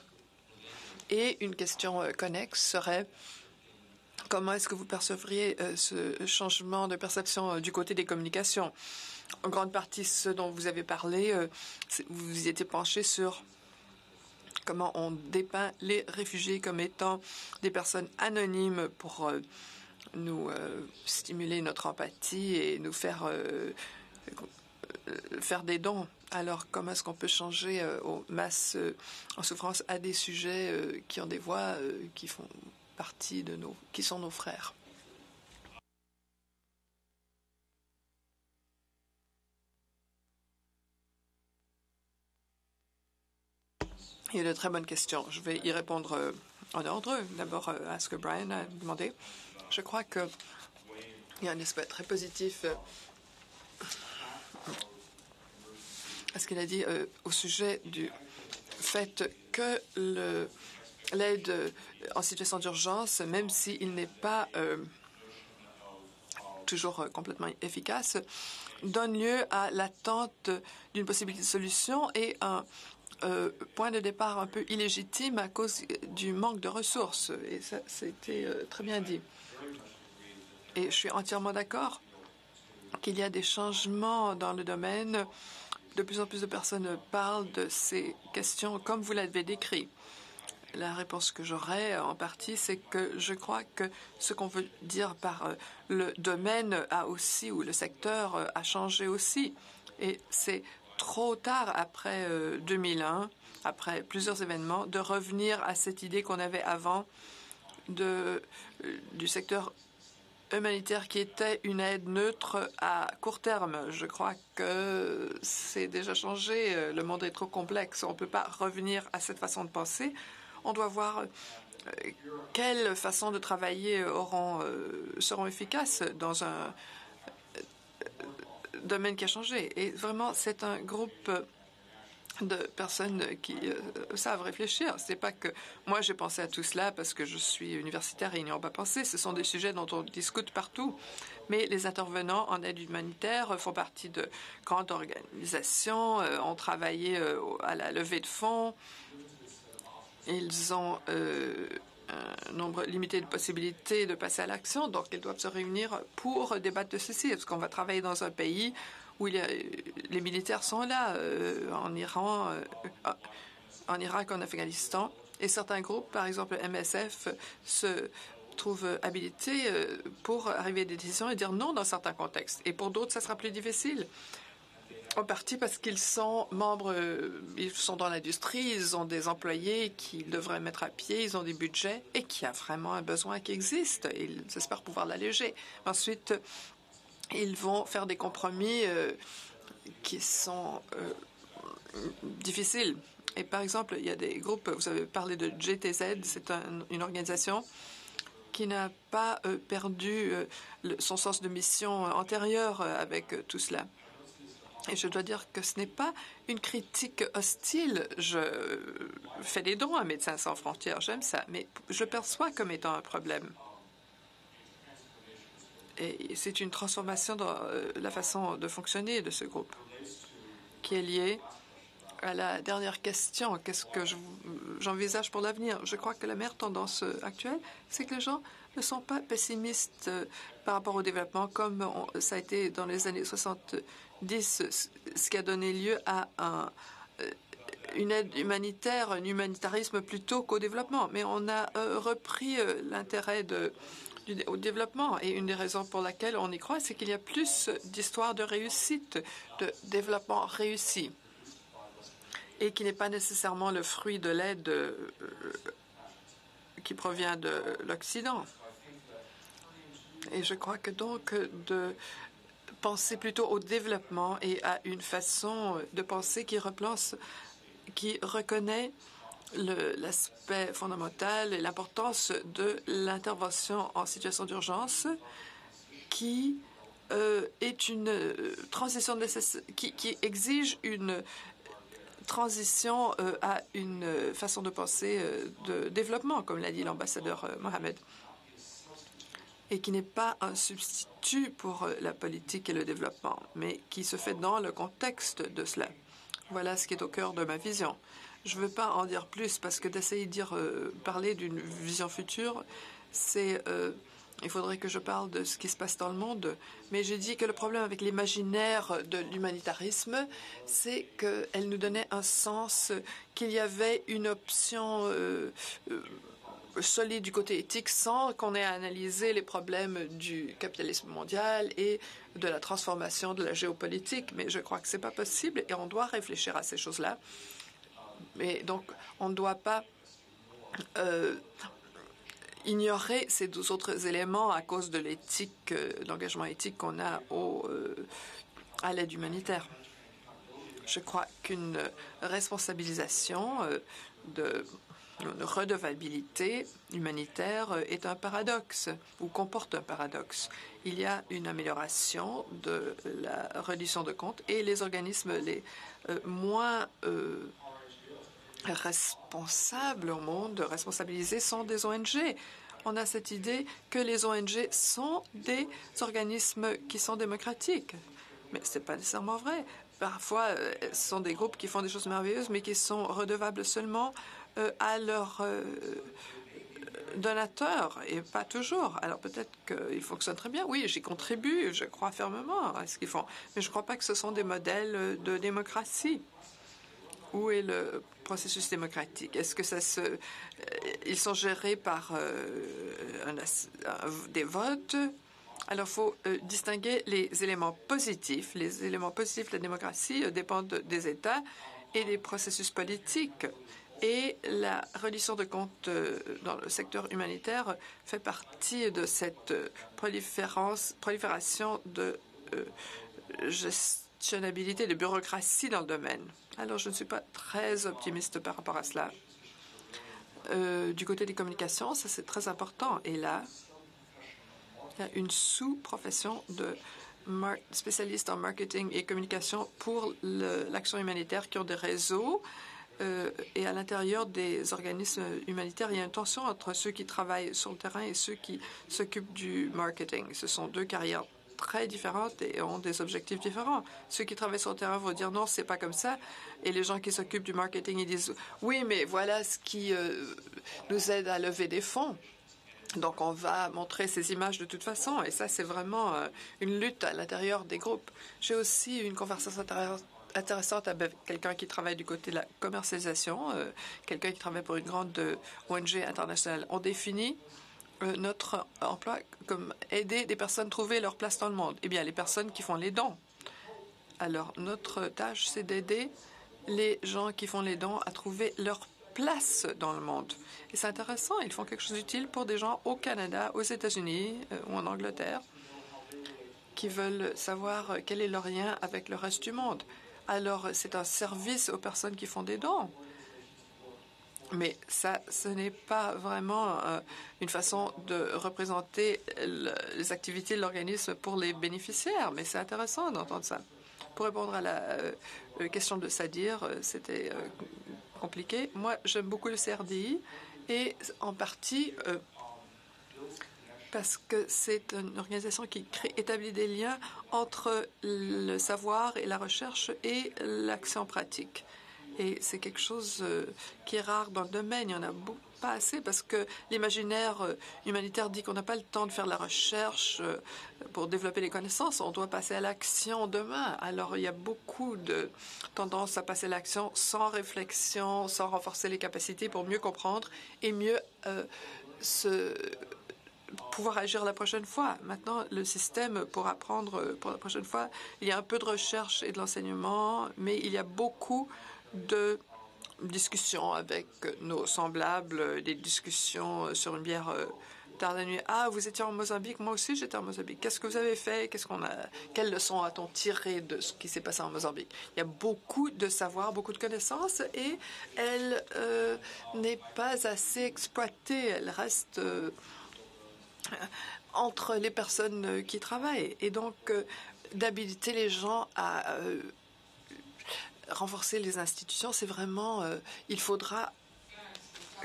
Et une question connexe serait comment est-ce que vous percevriez ce changement de perception du côté des communications? En grande partie, ce dont vous avez parlé, vous vous y étiez penché sur comment on dépeint les réfugiés comme étant des personnes anonymes pour nous stimuler notre empathie et nous faire des dons. Alors, comment est-ce qu'on peut changer aux masses en souffrance à des sujets qui ont des voix qui font partie qui sont nos frères? Il y a de très bonnes questions. Je vais y répondre en ordre. D'abord à ce que Brian a demandé. Je crois qu'il y a un aspect très positif à ce qu'il a dit au sujet du fait que l'aide en situation d'urgence, même s'il n'est pas toujours complètement efficace, donne lieu à l'attente d'une possibilité de solution et un point de départ un peu illégitime à cause du manque de ressources. Et ça, c'était très bien dit. Et je suis entièrement d'accord qu'il y a des changements dans le domaine. De plus en plus de personnes parlent de ces questions comme vous l'avez décrit. La réponse que j'aurais en partie, c'est que je crois que ce qu'on veut dire par le domaine a aussi, ou le secteur a changé aussi. Et c'est trop tard après 2001, après plusieurs événements, de revenir à cette idée qu'on avait avant du secteur humanitaire qui était une aide neutre à court terme. Je crois que c'est déjà changé. Le monde est trop complexe. On ne peut pas revenir à cette façon de penser. On doit voir quelles façons de travailler seront efficaces dans un domaine qui a changé. Et vraiment, c'est un groupe de personnes qui savent réfléchir. C'est pas que moi j'ai pensé à tout cela parce que je suis universitaire et ils n'y ont pas pensé. Ce sont des sujets dont on discute partout. Mais les intervenants en aide humanitaire font partie de grandes organisations, ont travaillé à la levée de fonds. Ils ont un nombre limité de possibilités de passer à l'action, donc ils doivent se réunir pour débattre de ceci. Est-ce qu'on va travailler dans un pays où les militaires sont là, en Iran, en Irak, en Afghanistan, Et certains groupes, par exemple MSF, se trouvent habilités pour arriver à des décisions et dire non dans certains contextes. Et pour d'autres, ça sera plus difficile. En partie parce qu'ils sont membres, ils sont dans l'industrie, ils ont des employés qu'ils devraient mettre à pied, ils ont des budgets et qu'il y a vraiment un besoin qui existe. Ils espèrent pouvoir l'alléger. Ensuite, ils vont faire des compromis qui sont difficiles. Et par exemple, il y a des groupes, vous avez parlé de GTZ, c'est une organisation qui n'a pas perdu son sens de mission antérieur avec tout cela. Et je dois dire que ce n'est pas une critique hostile. Je fais des dons à Médecins sans frontières, j'aime ça, mais je perçois comme étant un problème. Et c'est une transformation dans la façon de fonctionner de ce groupe qui est liée à la dernière question. Qu'est-ce que j'envisage pour l'avenir? Je crois que la meilleure tendance actuelle, c'est que les gens ne sont pas pessimistes par rapport au développement comme ça a été dans les années 70, ce qui a donné lieu à une aide humanitaire, un humanitarisme plutôt qu'au développement. Mais on a repris l'intérêt au développement. Et une des raisons pour laquelle on y croit, c'est qu'il y a plus d'histoires de réussite, de développement réussi, et qui n'est pas nécessairement le fruit de l'aide qui provient de l'Occident. Et je crois que donc de penser plutôt au développement et à une façon de penser qui reconnaît l'aspect fondamental et l'importance de l'intervention en situation d'urgence, qui est une transition qui exige une transition à une façon de penser de développement, comme l'a dit l'ambassadeur Mohamed, et qui n'est pas un substitut pour la politique et le développement, mais qui se fait dans le contexte de cela. Voilà ce qui est au cœur de ma vision. Je ne veux pas en dire plus parce que d'essayer de parler d'une vision future, c'est il faudrait que je parle de ce qui se passe dans le monde. Mais j'ai dit que le problème avec l'imaginaire de l'humanitarisme, c'est qu'elle nous donnait un sens, qu'il y avait une option solide du côté éthique sans qu'on ait à analyser les problèmes du capitalisme mondial et de la transformation de la géopolitique. Mais je crois que ce n'est pas possible et on doit réfléchir à ces choses-là. Mais donc, on ne doit pas ignorer ces deux autres éléments à cause de l'éthique, l'engagement éthique qu'on a à l'aide humanitaire. Je crois qu'une responsabilisation une redevabilité humanitaire est un paradoxe ou comporte un paradoxe. Il y a une amélioration de la reddition de comptes et les organismes les moins responsables au monde, responsabilisés, sont des ONG. On a cette idée que les ONG sont des organismes qui sont démocratiques. Mais ce n'est pas nécessairement vrai. Parfois, ce sont des groupes qui font des choses merveilleuses, mais qui sont redevables seulement à leurs donateurs, et pas toujours. Alors peut-être qu'ils fonctionnent très bien. Oui, j'y contribue, je crois fermement à ce qu'ils font. Mais je ne crois pas que ce sont des modèles de démocratie. Où est le processus démocratique? Est-ce que ils sont gérés par des votes? Alors, il faut distinguer les éléments positifs. Les éléments positifs de la démocratie dépendent des États et des processus politiques. Et la reddition de comptes dans le secteur humanitaire fait partie de cette prolifération de gestionabilité, de bureaucratie dans le domaine. Alors, je ne suis pas très optimiste par rapport à cela. Du côté des communications, ça c'est très important. Et là, il y a une sous-profession de spécialistes en marketing et communication pour l'action humanitaire qui ont des réseaux. Et à l'intérieur des organismes humanitaires, il y a une tension entre ceux qui travaillent sur le terrain et ceux qui s'occupent du marketing. Ce sont deux carrières très différentes et ont des objectifs différents. Ceux qui travaillent sur le terrain vont dire non, c'est pas comme ça. Et les gens qui s'occupent du marketing, ils disent oui, mais voilà ce qui nous aide à lever des fonds. Donc, on va montrer ces images de toute façon. Et ça, c'est vraiment une lutte à l'intérieur des groupes. J'ai aussi une conversation intéressante avec quelqu'un qui travaille du côté de la commercialisation, quelqu'un qui travaille pour une grande ONG internationale. On définit notre emploi comme aider des personnes à trouver leur place dans le monde. Eh bien, les personnes qui font les dons. Alors, notre tâche, c'est d'aider les gens qui font les dons à trouver leur place dans le monde. Et c'est intéressant, ils font quelque chose d'utile pour des gens au Canada, aux États-Unis ou en Angleterre qui veulent savoir quel est leur lien avec le reste du monde. Alors, c'est un service aux personnes qui font des dons. Mais ça, ce n'est pas vraiment une façon de représenter les activités de l'organisme pour les bénéficiaires. Mais c'est intéressant d'entendre ça. Pour répondre à la question de Sadir, c'était compliqué. Moi, j'aime beaucoup le CRDI et en partie parce que c'est une organisation qui établit des liens entre le savoir et la recherche et l'action pratique. Et c'est quelque chose qui est rare dans le domaine. Il n'y en a pas assez parce que l'imaginaire humanitaire dit qu'on n'a pas le temps de faire la recherche pour développer les connaissances. On doit passer à l'action demain. Alors, il y a beaucoup de tendance à passer à l'action sans réflexion, sans renforcer les capacités pour mieux comprendre et mieux pouvoir agir la prochaine fois. Maintenant, le système pour apprendre pour la prochaine fois, il y a un peu de recherche et de l'enseignement, mais il y a beaucoup de discussions avec nos semblables, des discussions sur une bière tard la nuit. Ah, vous étiez en Mozambique, moi aussi j'étais en Mozambique. Qu'est-ce que vous avez fait? Quelles leçons a-t-on tiré de ce qui s'est passé en Mozambique? Il y a beaucoup de savoir, beaucoup de connaissances et elle n'est pas assez exploitée. Elle reste entre les personnes qui travaillent. Et donc, d'habiliter les gens à renforcer les institutions, c'est vraiment... il faudra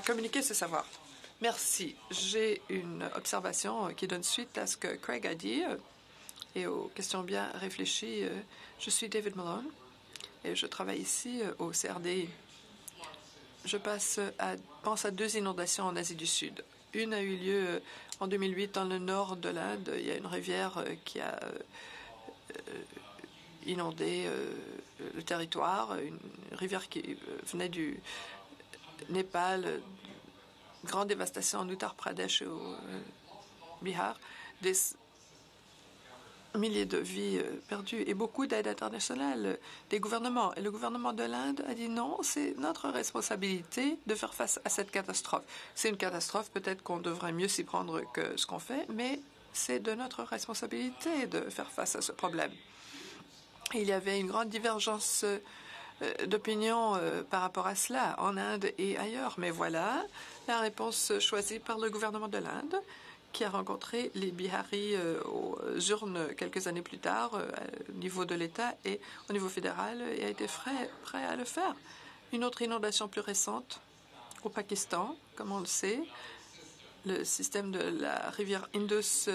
communiquer ce savoir. Merci. J'ai une observation qui donne suite à ce que Craig a dit et aux questions bien réfléchies. Je suis David Malone et je travaille ici au CRDI. Je pense à 2 inondations en Asie du Sud. Une a eu lieu en 2008 dans le nord de l'Inde. Il y a une rivière qui a inondé le territoire, une rivière qui venait du Népal, grande dévastation en Uttar Pradesh et au Bihar, des milliers de vies perdues et beaucoup d'aide internationale des gouvernements. Et le gouvernement de l'Inde a dit non, c'est notre responsabilité de faire face à cette catastrophe. C'est une catastrophe, peut-être qu'on devrait mieux s'y prendre que ce qu'on fait, mais c'est de notre responsabilité de faire face à ce problème. Il y avait une grande divergence d'opinion par rapport à cela en Inde et ailleurs. Mais voilà la réponse choisie par le gouvernement de l'Inde qui a rencontré les Biharis aux urnes quelques années plus tard au niveau de l'État et au niveau fédéral et a été prêt à le faire. Une autre inondation plus récente au Pakistan, comme on le sait, le système de la rivière Indus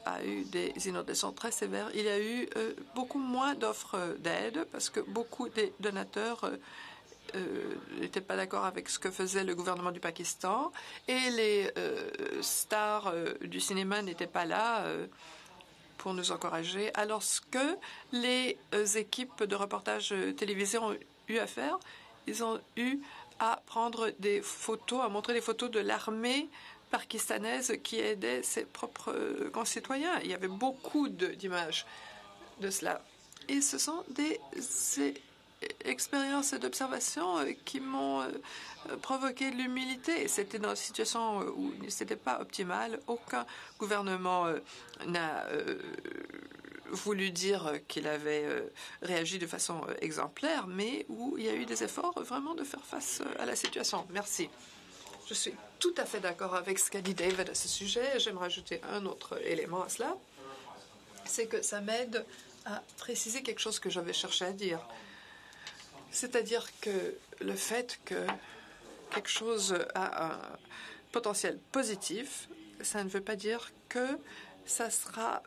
a eu des inondations très sévères. Il y a eu beaucoup moins d'offres d'aide parce que beaucoup des donateurs n'étaient pas d'accord avec ce que faisait le gouvernement du Pakistan et les stars du cinéma n'étaient pas là pour nous encourager. Alors ce que les équipes de reportage télévisés ont eu à faire, ils ont eu à prendre des photos, à montrer des photos de l'armée pakistanaise qui aidait ses propres concitoyens. Il y avait beaucoup d'images de cela. Et ce sont des expériences d'observation qui m'ont provoqué de l'humilité. C'était dans une situation où ce n'était pas optimal. Aucun gouvernement n'a voulu dire qu'il avait réagi de façon exemplaire, mais où il y a eu des efforts vraiment de faire face à la situation. Merci. Je suis tout à fait d'accord avec ce qu'a dit David à ce sujet. J'aimerais ajouter un autre élément à cela. C'est que ça m'aide à préciser quelque chose que j'avais cherché à dire. C'est-à-dire que le fait que quelque chose a un potentiel positif, ça ne veut pas dire que ça sera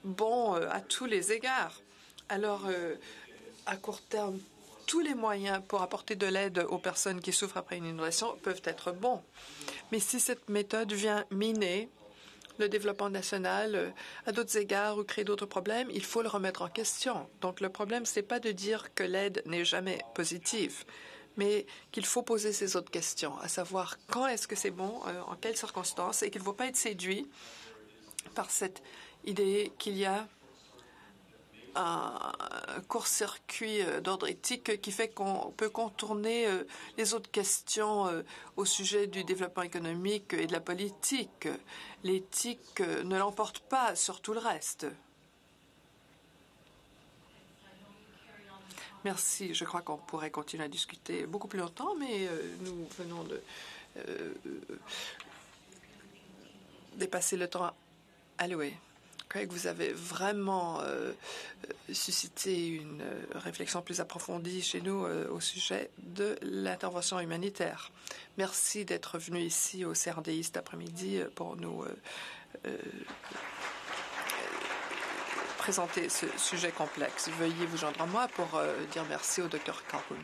bon à tous les égards. Alors, à court terme, tous les moyens pour apporter de l'aide aux personnes qui souffrent après une inondation peuvent être bons. Mais si cette méthode vient miner le développement national à d'autres égards ou crée d'autres problèmes, il faut le remettre en question. Donc, le problème, ce n'est pas de dire que l'aide n'est jamais positive, mais qu'il faut poser ces autres questions, à savoir quand est-ce que c'est bon, en quelles circonstances, et qu'il ne faut pas être séduit par cette idée qu'il y a un court-circuit d'ordre éthique qui fait qu'on peut contourner les autres questions au sujet du développement économique et de la politique. L'éthique ne l'emporte pas sur tout le reste. Merci. Je crois qu'on pourrait continuer à discuter beaucoup plus longtemps, mais nous venons de dépasser le temps alloué. Craig, vous avez vraiment suscité une réflexion plus approfondie chez nous au sujet de l'intervention humanitaire. Merci d'être venu ici au CRDI cet après-midi pour nous présenter ce sujet complexe. Veuillez vous joindre à moi pour dire merci au Dr. Calhoun.